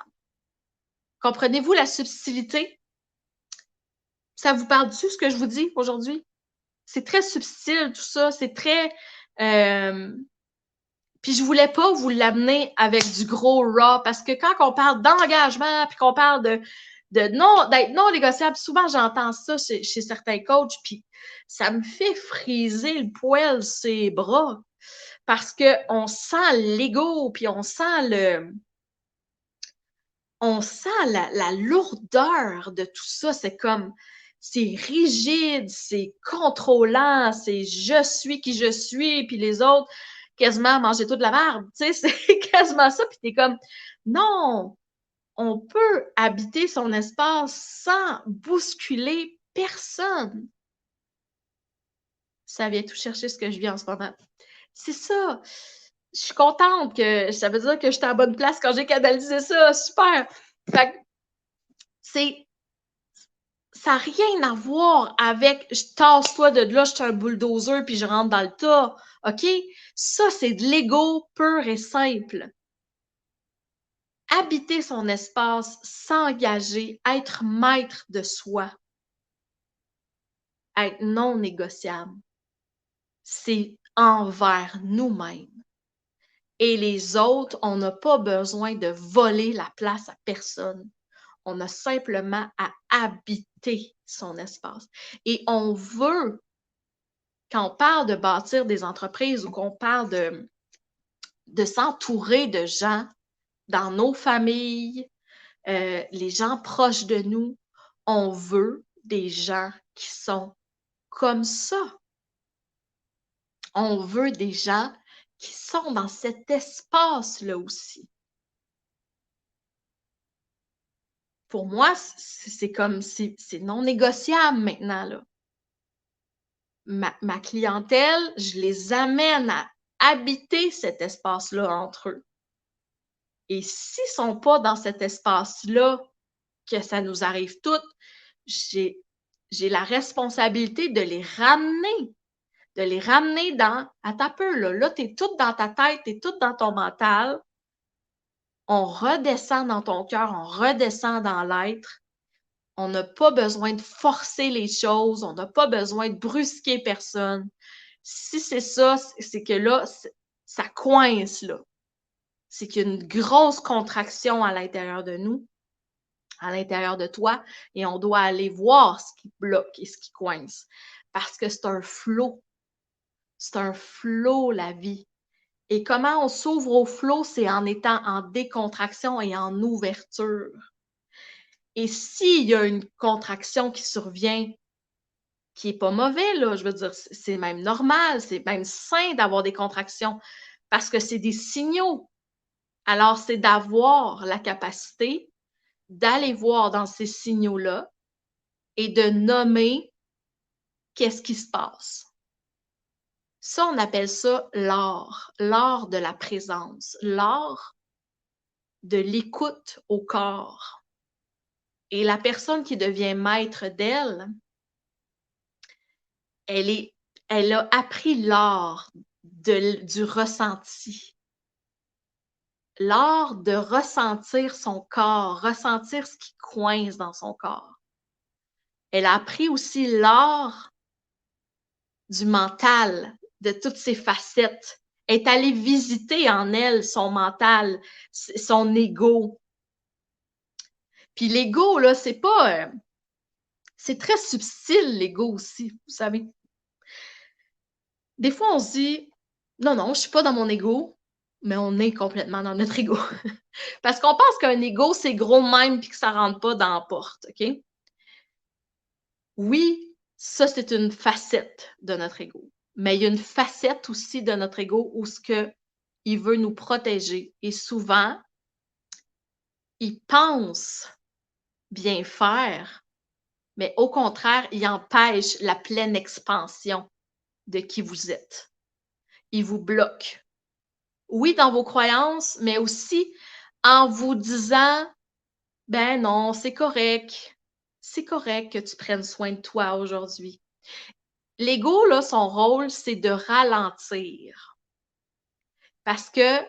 S1: Comprenez-vous la subtilité? Ça vous parle-tu, ce que je vous dis aujourd'hui? C'est très subtil, tout ça. C'est très... Puis je voulais pas vous l'amener avec du gros raw, parce que quand on parle d'engagement, puis qu'on parle d'être non négociable, souvent j'entends ça chez certains coachs, puis ça me fait friser le poil ses bras, parce qu'on sent l'ego, puis on sent la lourdeur de tout ça. C'est comme, c'est rigide, c'est contrôlant, c'est je suis qui je suis, puis les autres, quasiment manger toute la merde. Tu sais, c'est quasiment ça. Puis t'es comme, non, on peut habiter son espace sans bousculer personne. Ça vient tout chercher ce que je vis en ce moment. C'est ça. Je suis contente que ça veut dire que j'étais à la bonne place quand j'ai canalisé ça. Super. Fait que c'est ça n'a rien à voir avec je tasse-toi de là, je suis un bulldozer puis je rentre dans le tas. OK? Ça, c'est de l'ego pur et simple. Habiter son espace, s'engager, être maître de soi, être non négociable, c'est envers nous-mêmes. Et les autres, on n'a pas besoin de voler la place à personne. On a simplement à habiter son espace. Et on veut, quand on parle de bâtir des entreprises ou qu'on parle de s'entourer de gens dans nos familles, les gens proches de nous, on veut des gens qui sont comme ça. On veut des gens qui sont dans cet espace-là aussi. Pour moi, c'est comme, c'est non négociable maintenant, là. Ma clientèle, je les amène à habiter cet espace-là entre eux. Et s'ils ne sont pas dans cet espace-là, que ça nous arrive toutes, j'ai la responsabilité de les ramener dans, attends un peu, là, tu es toute dans ta tête, tu es toute dans ton mental, on redescend dans ton cœur, on redescend dans l'être. On n'a pas besoin de forcer les choses, on n'a pas besoin de brusquer personne. Si c'est ça, c'est que là, ça coince, là. C'est qu'il y a une grosse contraction à l'intérieur de nous, à l'intérieur de toi, et on doit aller voir ce qui bloque et ce qui coince. Parce que c'est un flot. C'est un flot, la vie. Et comment on s'ouvre au flot, c'est en étant en décontraction et en ouverture. Et s'il y a une contraction qui survient, qui n'est pas mauvais, là, je veux dire, c'est même normal, c'est même sain d'avoir des contractions parce que c'est des signaux. Alors, c'est d'avoir la capacité d'aller voir dans ces signaux-là et de nommer qu'est-ce qui se passe. Ça, on appelle ça l'art de la présence, l'art de l'écoute au corps. Et la personne qui devient maître d'elle, elle a appris l'art du ressenti. L'art de ressentir son corps, ressentir ce qui coince dans son corps. Elle a appris aussi l'art du mental, de toutes ses facettes. Elle est allée visiter en elle son mental, son ego. Puis l'ego, là, c'est pas... c'est très subtil, l'ego aussi, vous savez. Des fois, on se dit, non, non, je suis pas dans mon ego, mais on est complètement dans notre ego. Parce qu'on pense qu'un ego, c'est gros même puis que ça rentre pas dans la porte, OK? Oui, ça, c'est une facette de notre ego. Mais il y a une facette aussi de notre ego où ce que il veut nous protéger. Et souvent, il pense bien faire, mais au contraire, il empêche la pleine expansion de qui vous êtes. Il vous bloque. Oui, dans vos croyances, mais aussi en vous disant, ben non, c'est correct. C'est correct que tu prennes soin de toi aujourd'hui. L'ego, là, son rôle, c'est de ralentir. Parce que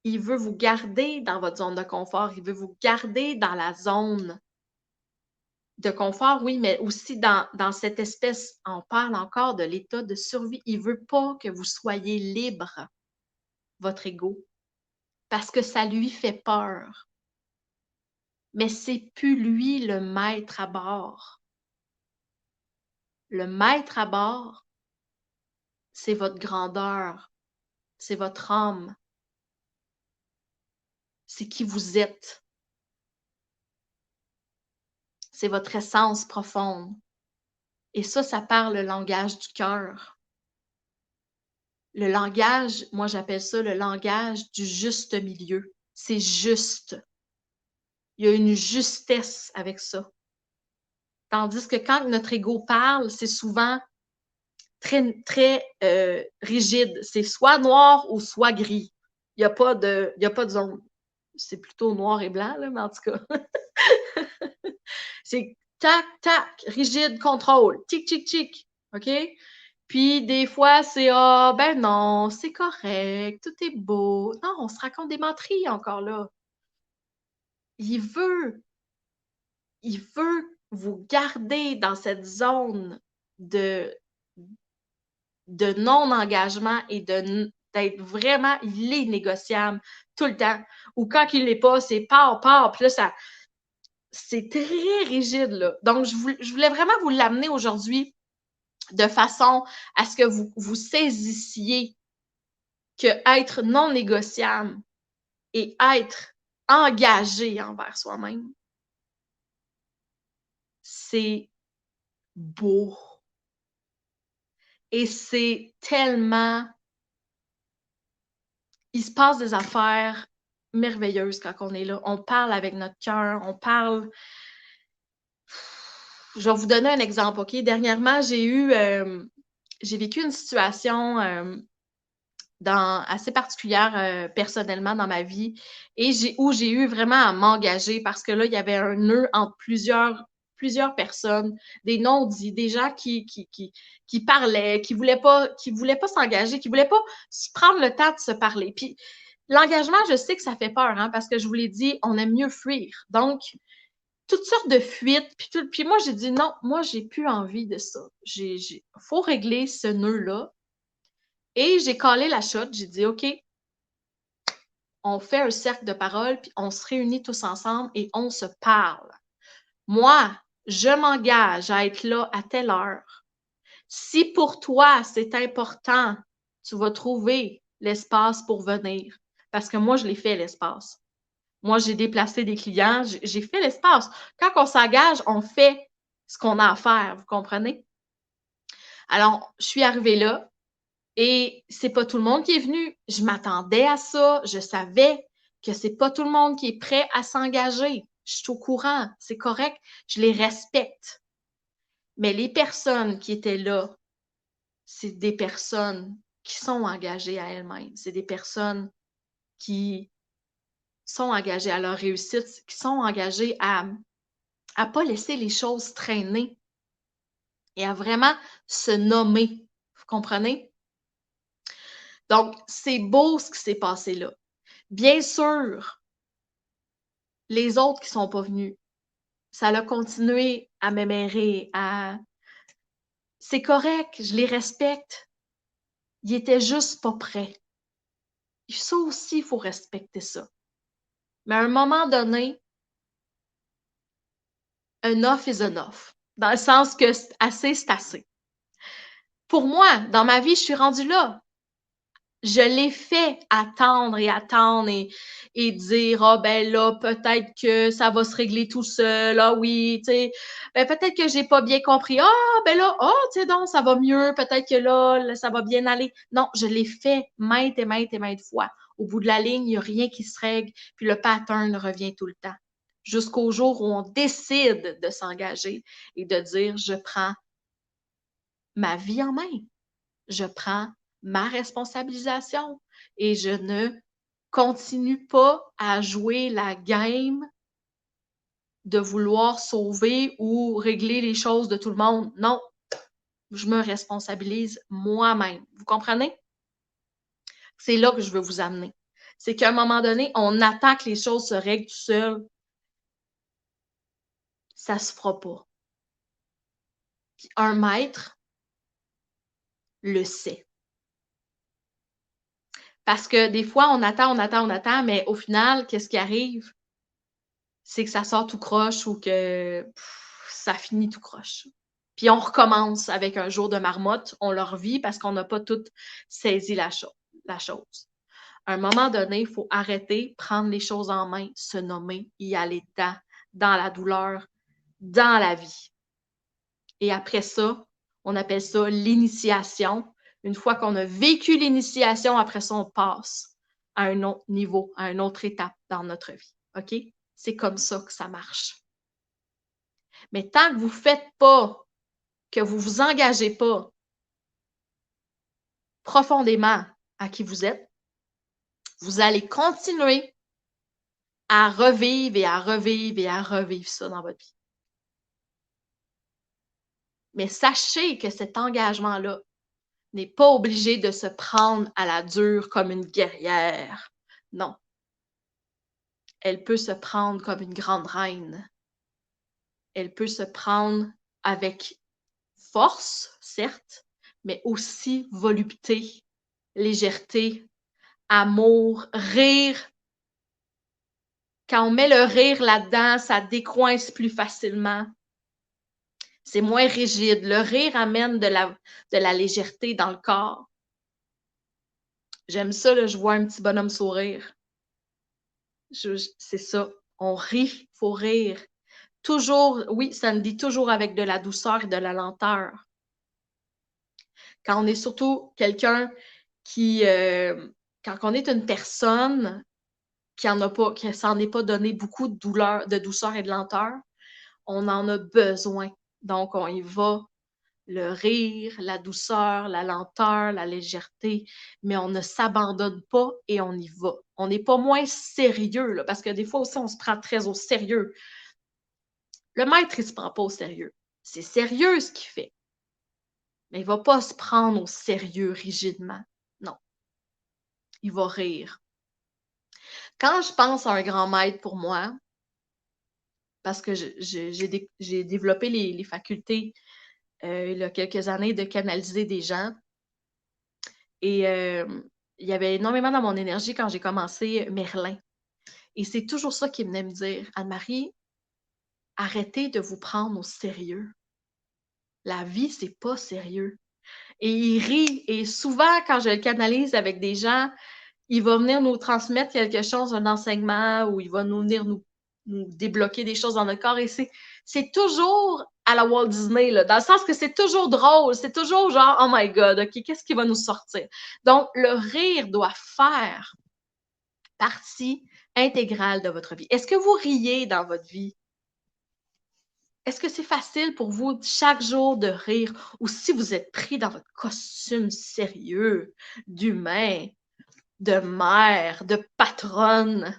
S1: il veut vous garder dans votre zone de confort. Il veut vous garder dans la zone de confort, oui, mais aussi dans cette espèce, on parle encore de l'état de survie. Il veut pas que vous soyez libre, votre ego, parce que ça lui fait peur. Mais c'est plus lui le maître à bord. Le maître à bord, c'est votre grandeur, c'est votre âme, c'est qui vous êtes, c'est votre essence profonde. Et ça parle le langage du cœur. Le langage, moi j'appelle ça le langage du juste milieu. C'est juste. Il y a une justesse avec ça. Tandis que quand notre ego parle, c'est souvent très, très rigide. C'est soit noir ou soit gris. Il n'y a pas de zone. C'est plutôt noir et blanc, là, mais en tout cas. C'est tac, tac, rigide, contrôle, tic, tic, tic. OK? Puis des fois, c'est ah, ben non, c'est correct, tout est beau. Non, on se raconte des menteries encore là. Il veut, il veut vous garder dans cette zone de, de non-engagement et d'être vraiment, il est négociable tout le temps. Ou quand il l'est pas, c'est part, puis là, ça, c'est très rigide, là. Donc, je voulais vraiment vous l'amener aujourd'hui de façon à ce que vous saisissiez que être non négociable et être engagé envers soi-même, c'est beau. Et c'est tellement... Il se passe des affaires merveilleuses quand on est là. On parle avec notre cœur, on parle... Je vais vous donner un exemple, OK? Dernièrement, j'ai vécu une situation assez particulière personnellement dans ma vie et où j'ai eu vraiment à m'engager parce que là, il y avait un nœud entre plusieurs personnes, des non-dits, des gens qui parlaient, qui voulaient pas s'engager, qui voulaient pas se prendre le temps de se parler. Puis l'engagement, je sais que ça fait peur, hein, parce que je vous l'ai dit, on aime mieux fuir. Donc, toutes sortes de fuites, puis moi, j'ai dit non, moi, j'ai plus envie de ça. Faut régler ce nœud-là. Et j'ai collé la shot, j'ai dit, OK, on fait un cercle de parole, puis on se réunit tous ensemble et on se parle. Moi, je m'engage à être là à telle heure. Si pour toi, c'est important, tu vas trouver l'espace pour venir. Parce que moi, je l'ai fait, l'espace. Moi, j'ai déplacé des clients, j'ai fait l'espace. Quand on s'engage, on fait ce qu'on a à faire, vous comprenez? Alors, je suis arrivée là, et c'est pas tout le monde qui est venu. Je m'attendais à ça. Je savais que c'est pas tout le monde qui est prêt à s'engager. Je suis au courant. C'est correct. Je les respecte. Mais les personnes qui étaient là, c'est des personnes qui sont engagées à elles-mêmes. C'est des personnes qui sont engagés à leur réussite, qui sont engagés à ne pas laisser les choses traîner et à vraiment se nommer. Vous comprenez? Donc, c'est beau ce qui s'est passé là. Bien sûr, les autres qui ne sont pas venus, ça a continué à m'émérer, à... C'est correct, je les respecte. Ils étaient juste pas prêts. Ça aussi, il faut respecter ça. Mais à un moment donné, enough is enough. Dans le sens que assez, c'est assez. Pour moi, dans ma vie, je suis rendue là. Je l'ai fait attendre et dire, ah ben là, peut-être que ça va se régler tout seul, ah oui, tu sais, ben peut-être que j'ai pas bien compris, ah ben là, ah, tu sais donc, ça va mieux, peut-être que là, ça va bien aller. Non, je l'ai fait maintes et maintes et maintes fois. Au bout de la ligne, il n'y a rien qui se règle, puis le pattern revient tout le temps. Jusqu'au jour où on décide de s'engager et de dire, je prends ma vie en main. Je prends ma responsabilisation et je ne continue pas à jouer la game de vouloir sauver ou régler les choses de tout le monde. Non, je me responsabilise moi-même. Vous comprenez? C'est là que je veux vous amener. C'est qu'à un moment donné, on attend que les choses se règlent tout seul. Ça se fera pas. Puis un maître le sait. Parce que des fois, on attend, mais au final, qu'est-ce qui arrive? C'est que ça sort tout croche ou que ça finit tout croche. Puis on recommence avec un jour de marmotte, on leur vit parce qu'on n'a pas tout saisi la chose. À un moment donné, il faut arrêter, prendre les choses en main, se nommer, y aller dedans, dans la douleur, dans la vie. Et après ça, on appelle ça l'initiation. Une fois qu'on a vécu l'initiation, après ça, on passe à un autre niveau, à une autre étape dans notre vie. OK? C'est comme ça que ça marche. Mais tant que vous ne faites pas, que vous ne vous engagez pas profondément à qui vous êtes, vous allez continuer à revivre et à revivre et à revivre ça dans votre vie. Mais sachez que cet engagement-là n'est pas obligé de se prendre à la dure comme une guerrière. Non. Elle peut se prendre comme une grande reine. Elle peut se prendre avec force, certes, mais aussi volupté, légèreté, amour, rire. Quand on met le rire là-dedans, ça décoince plus facilement. C'est moins rigide. Le rire amène de la légèreté dans le corps. J'aime ça, là, je vois un petit bonhomme sourire. C'est ça. On rit, il faut rire. Toujours, oui, ça me dit toujours avec de la douceur et de la lenteur. Quand on est surtout quelqu'un qui, quand on est une personne qui s'en est pas donné beaucoup de douceur et de lenteur, on en a besoin. Donc, on y va, le rire, la douceur, la lenteur, la légèreté, mais on ne s'abandonne pas et on y va. On n'est pas moins sérieux, là, parce que des fois aussi, on se prend très au sérieux. Le maître, il ne se prend pas au sérieux. C'est sérieux ce qu'il fait, mais il ne va pas se prendre au sérieux rigidement. Non, il va rire. Quand je pense à un grand maître pour moi, parce que j'ai développé les facultés il y a quelques années de canaliser des gens. Et il y avait énormément dans mon énergie quand j'ai commencé Merlin. Et c'est toujours ça qu'il venait me dire. Anne-Marie, arrêtez de vous prendre au sérieux. La vie, c'est pas sérieux. Et il rit. Et souvent, quand je le canalise avec des gens, il va venir nous transmettre quelque chose, un enseignement, ou il va venir nous débloquer des choses dans notre corps. Et c'est toujours à la Walt Disney, là, dans le sens que c'est toujours drôle, c'est toujours genre, oh my God, OK, qu'est-ce qui va nous sortir? Donc, le rire doit faire partie intégrale de votre vie. Est-ce que vous riez dans votre vie? Est-ce que c'est facile pour vous chaque jour de rire? Ou si vous êtes pris dans votre costume sérieux, d'humain, de mère, de patronne,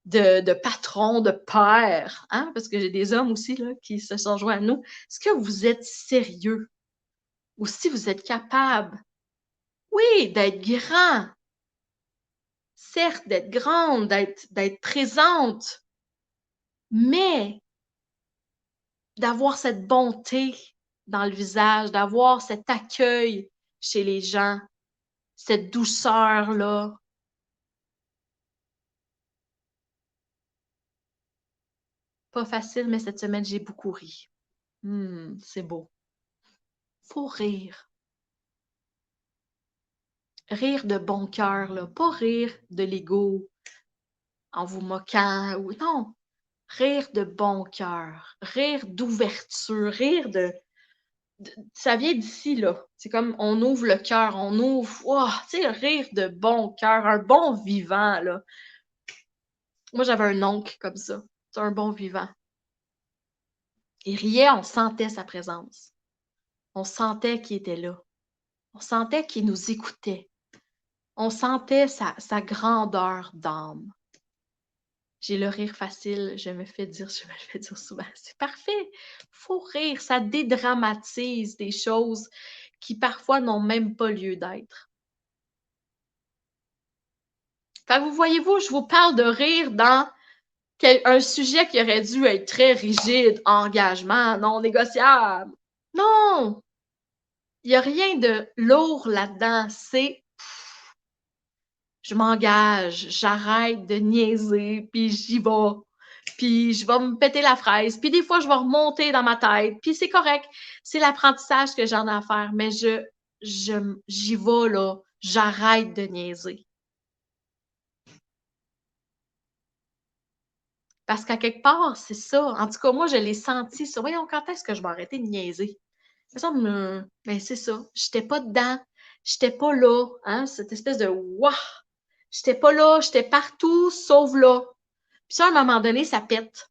S1: de patron, de père, hein, parce que j'ai des hommes aussi là, qui se sont joints à nous. Est-ce que vous êtes sérieux? Ou si vous êtes capable, oui, d'être grand, certes, d'être grande, d'être présente, mais d'avoir cette bonté dans le visage, d'avoir cet accueil chez les gens, cette douceur-là. Pas facile, mais cette semaine, j'ai beaucoup ri. C'est beau. Faut rire. Rire de bon cœur, là. Pas rire de l'ego en vous moquant ou non. Rire de bon cœur. Rire d'ouverture. Ça vient d'ici, là. C'est comme on ouvre le cœur, on ouvre. Oh, tu sais, rire de bon cœur, un bon vivant, là. Moi, j'avais un oncle comme ça. C'est un bon vivant. Il riait, on sentait sa présence. On sentait qu'il était là. On sentait qu'il nous écoutait. On sentait sa grandeur d'âme. J'ai le rire facile, je me le fais dire souvent. C'est parfait. Faut rire, ça dédramatise des choses qui parfois n'ont même pas lieu d'être. Fait que vous voyez-vous, je vous parle de rire dans un sujet qui aurait dû être très rigide, engagement non négociable. Non! Il n'y a rien de lourd là-dedans. C'est je m'engage, j'arrête de niaiser, puis j'y vais. Puis je vais me péter la fraise. Puis des fois, je vais remonter dans ma tête. Puis c'est correct. C'est l'apprentissage que j'en ai à faire. Mais j'y vais, là. J'arrête de niaiser. Parce qu'à quelque part, c'est ça. En tout cas, moi, je l'ai senti ça. Voyons, quand est-ce que je vais arrêter de niaiser? Ça ben, c'est ça. J'étais pas dedans. J'étais pas là. Hein? Cette espèce de wouah! J'étais pas là. J'étais partout, sauf là. Puis ça, à un moment donné, ça pète.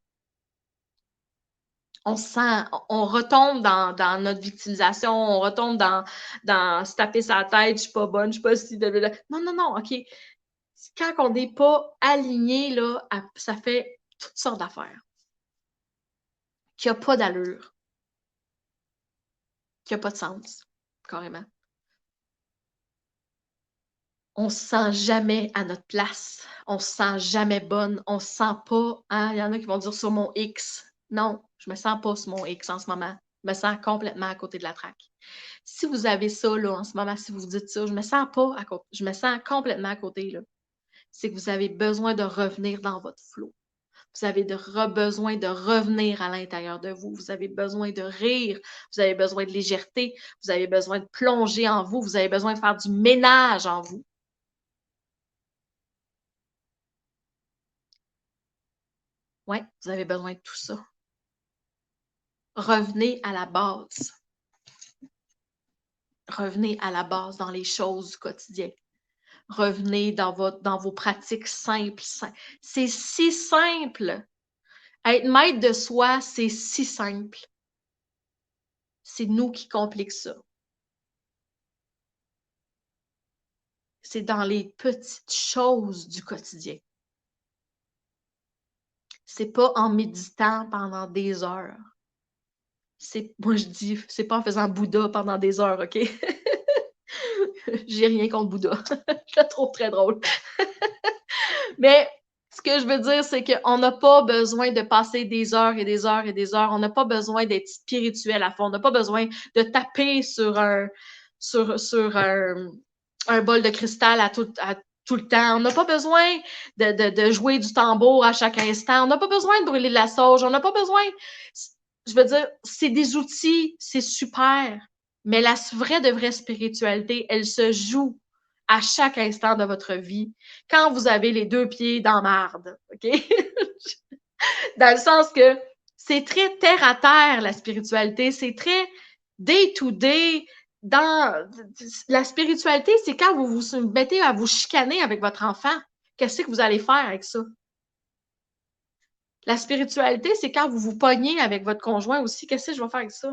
S1: On se sent, on retombe dans notre victimisation, on retombe dans se taper sa tête, je suis pas bonne, je suis pas si. Non, non, non, OK. Quand on n'est pas aligné, là, ça fait toutes sortes d'affaires. Qui a pas d'allure, qui a pas de sens, carrément. On se sent jamais à notre place. On se sent jamais bonne. On se sent pas, hein, il y en a qui vont dire sur mon X. Non, je me sens pas sur mon X en ce moment. Je me sens complètement à côté de la traque. Si vous avez ça, là, en ce moment, si vous vous dites ça, je me sens pas à côté, je me sens complètement à côté, là. C'est que vous avez besoin de revenir dans votre flot. Vous avez besoin de revenir à l'intérieur de vous. Vous avez besoin de rire. Vous avez besoin de légèreté. Vous avez besoin de plonger en vous. Vous avez besoin de faire du ménage en vous. Oui, vous avez besoin de tout ça. Revenez à la base. Revenez à la base dans les choses du quotidien. Revenez dans vos pratiques simples. C'est si simple. Être maître de soi, c'est si simple. C'est nous qui compliquons ça. C'est dans les petites choses du quotidien. C'est pas en méditant pendant des heures. Moi je dis, c'est pas en faisant Bouddha pendant des heures, OK? J'ai rien contre Bouddha. Je le trouve très drôle. Mais ce que je veux dire, c'est qu'on n'a pas besoin de passer des heures et des heures et des heures. On n'a pas besoin d'être spirituel à fond. On n'a pas besoin de taper sur un bol de cristal à tout le temps. On n'a pas besoin de jouer du tambour à chaque instant. On n'a pas besoin de brûler de la sauge. On n'a pas besoin. Je veux dire, c'est des outils, c'est super. Mais la vraie spiritualité, elle se joue à chaque instant de votre vie quand vous avez les deux pieds dans marde. OK? Dans le sens que c'est très terre à terre, la spiritualité. C'est très day to day. Dans la spiritualité, c'est quand vous vous mettez à vous chicaner avec votre enfant. Qu'est-ce que vous allez faire avec ça? La spiritualité, c'est quand vous vous pognez avec votre conjoint aussi. Qu'est-ce que je vais faire avec ça?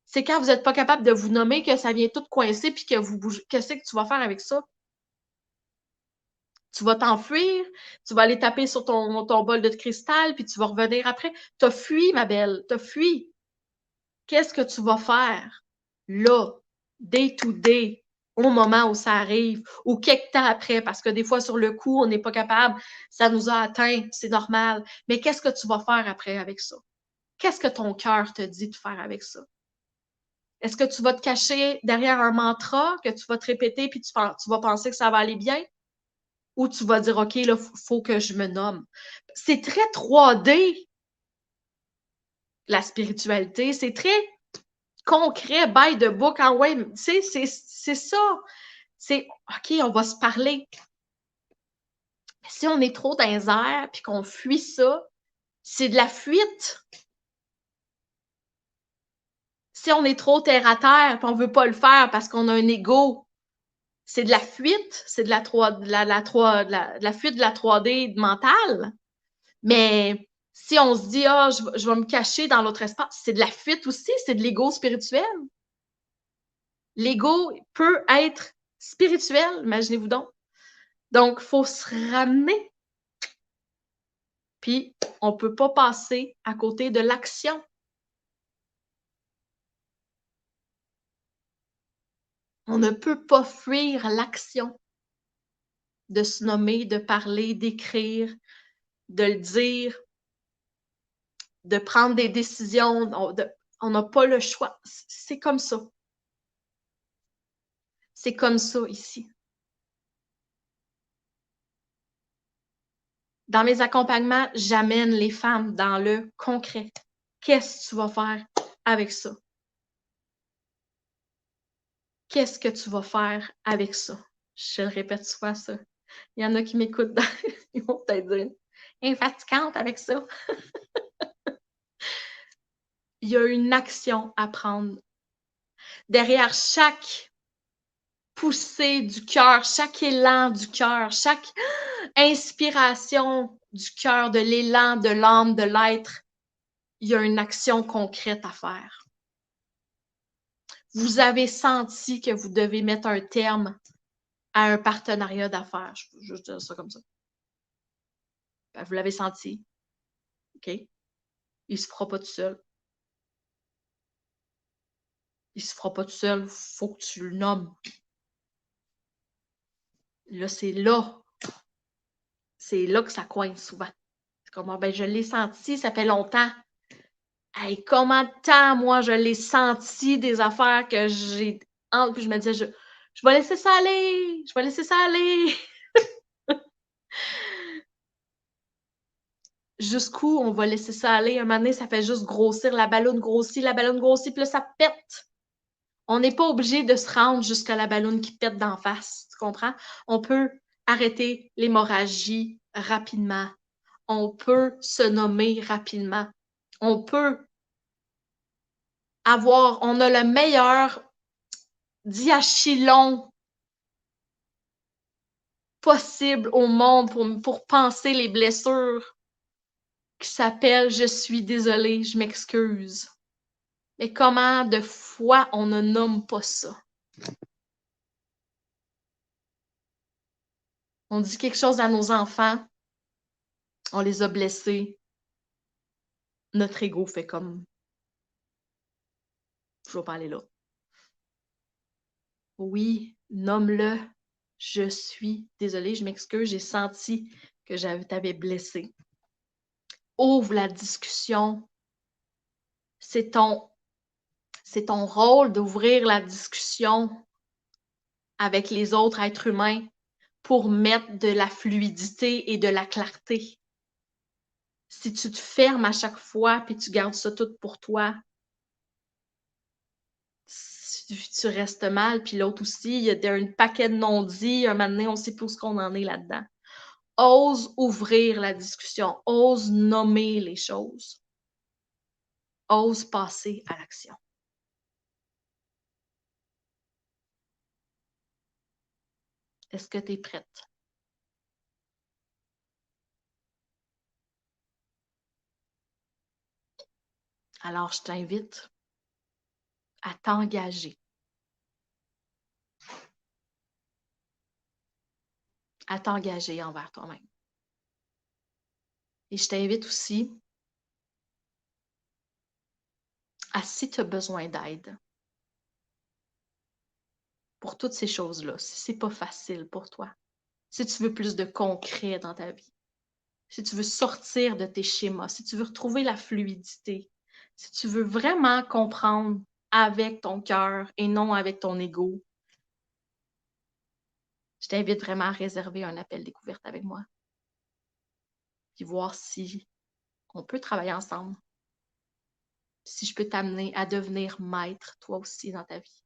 S1: C'est quand vous n'êtes pas capable de vous nommer que ça vient tout coincer puis que vous bougez. Qu'est-ce que tu vas faire avec ça? Tu vas t'enfuir, tu vas aller taper sur ton bol de cristal, puis tu vas revenir après. T'as fui, ma belle, t'as fui. Qu'est-ce que tu vas faire là, day to day, au moment où ça arrive, ou quelques temps après, parce que des fois, sur le coup, on n'est pas capable, ça nous a atteint, c'est normal. Mais qu'est-ce que tu vas faire après avec ça? Qu'est-ce que ton cœur te dit de faire avec ça? Est-ce que tu vas te cacher derrière un mantra que tu vas te répéter puis tu vas penser que ça va aller bien? Ou tu vas dire, OK, là, faut que je me nomme. C'est très 3D, la spiritualité. C'est très concret, by the book. Ah ouais, tu sais, c'est ça. C'est, OK, on va se parler. Mais si on est trop dans les airs puis qu'on fuit ça, c'est de la fuite. Si on est trop terre à terre puis on veut pas le faire parce qu'on a un ego, c'est de la fuite, c'est de la fuite de la 3D mentale. Mais si on se dit, ah, je vais me cacher dans l'autre espace, c'est de la fuite aussi, c'est de l'ego spirituel. L'ego peut être spirituel, imaginez-vous donc. Donc, il faut se ramener. Puis, on ne peut pas passer à côté de l'action. On ne peut pas fuir l'action de se nommer, de parler, d'écrire, de le dire, de prendre des décisions. On n'a pas le choix. C'est comme ça. C'est comme ça ici. Dans mes accompagnements, j'amène les femmes dans le concret. Qu'est-ce que tu vas faire avec ça? Qu'est-ce que tu vas faire avec ça? Je le répète souvent, ça. Il y en a qui m'écoutent, ils vont peut-être dire infatigante avec ça. Il y a une action à prendre. Derrière chaque poussée du cœur, chaque élan du cœur, chaque inspiration du cœur, de l'élan, de l'âme, de l'être, il y a une action concrète à faire. Vous avez senti que vous devez mettre un terme à un partenariat d'affaires. Je peux juste dire ça comme ça. Ben, vous l'avez senti. OK? Il ne se fera pas tout seul. Il ne se fera pas tout seul. Il faut que tu le nommes. Là, c'est là. C'est là que ça coince souvent. C'est comme, ben, je l'ai senti, ça fait longtemps. Hey, comment de temps, moi, je l'ai senti des affaires que j'ai. Puis je me disais, je vais laisser ça aller. Je vais laisser ça aller. Jusqu'où on va laisser ça aller? Un moment donné, ça fait juste grossir. La ballonne grossit, puis là, ça pète. On n'est pas obligé de se rendre jusqu'à la ballonne qui pète d'en face. Tu comprends? On peut arrêter l'hémorragie rapidement. On peut se nommer rapidement. On peut on a le meilleur diachylon possible au monde pour penser les blessures qui s'appelle je suis désolée, je m'excuse. Mais comment de fois on ne nomme pas ça? On dit quelque chose à nos enfants, on les a blessés. Notre ego fait comme je vais pas aller là. Oui, nomme-le. Je suis désolée, je m'excuse, j'ai senti que t'avais blessé. Ouvre la discussion. C'est ton rôle d'ouvrir la discussion avec les autres êtres humains pour mettre de la fluidité et de la clarté. Si tu te fermes à chaque fois puis tu gardes ça tout pour toi, tu restes mal. Puis l'autre aussi, il y a un paquet de non-dits. Un moment donné, on ne sait plus ce qu'on en est là-dedans. Ose ouvrir la discussion. Ose nommer les choses. Ose passer à l'action. Est-ce que tu es prête? Alors, je t'invite à t'engager. à t'engager envers toi-même. Et je t'invite aussi à, si tu as besoin d'aide pour toutes ces choses-là, si c'est pas facile pour toi, si tu veux plus de concret dans ta vie, si tu veux sortir de tes schémas, si tu veux retrouver la fluidité, si tu veux vraiment comprendre avec ton cœur et non avec ton ego, je t'invite vraiment à réserver un appel découverte avec moi, puis voir si on peut travailler ensemble, si je peux t'amener à devenir maître toi aussi dans ta vie.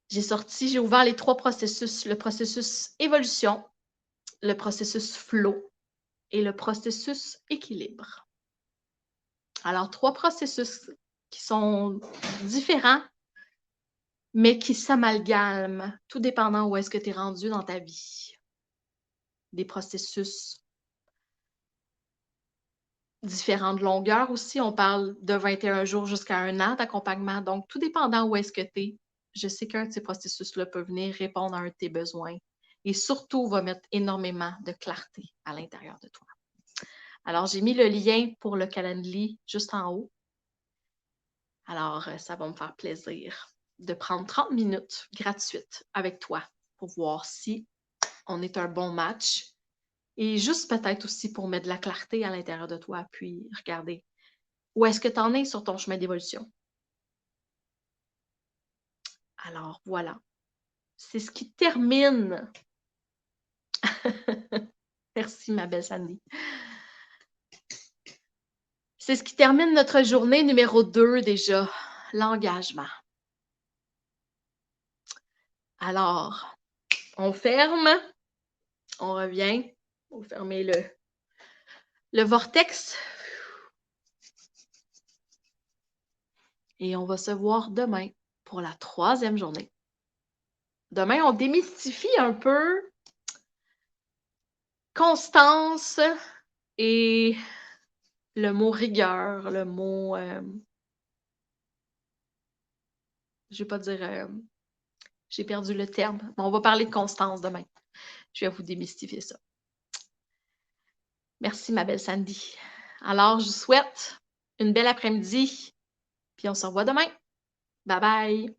S1: J'ai ouvert les 3 processus, le processus évolution, le processus flow et le processus équilibre. Alors, 3 processus qui sont différents, mais qui s'amalgament, tout dépendant où est-ce que tu es rendu dans ta vie. Des processus différents de longueur aussi. On parle de 21 jours jusqu'à 1 an d'accompagnement. Donc, tout dépendant où est-ce que tu es, je sais qu'un de ces processus-là peut venir répondre à un de tes besoins et surtout va mettre énormément de clarté à l'intérieur de toi. Alors, j'ai mis le lien pour le Calendly juste en haut. Alors, ça va me faire plaisir de prendre 30 minutes gratuites avec toi pour voir si on est un bon match et juste peut-être aussi pour mettre de la clarté à l'intérieur de toi, puis regarder où est-ce que tu en es sur ton chemin d'évolution. Alors, voilà. C'est ce qui termine. Merci, ma belle Sandy. C'est ce qui termine notre journée numéro 2 déjà, l'engagement. Alors, on ferme, on revient, on va fermer le vortex et on va se voir demain pour la 3e journée. Demain, on démystifie un peu constance et le mot rigueur, le mot, je vais pas dire, j'ai perdu le terme, mais on va parler de constance demain. Je vais vous démystifier ça. Merci, ma belle Sandy. Alors, je vous souhaite une belle après-midi, puis on se revoit demain. Bye bye!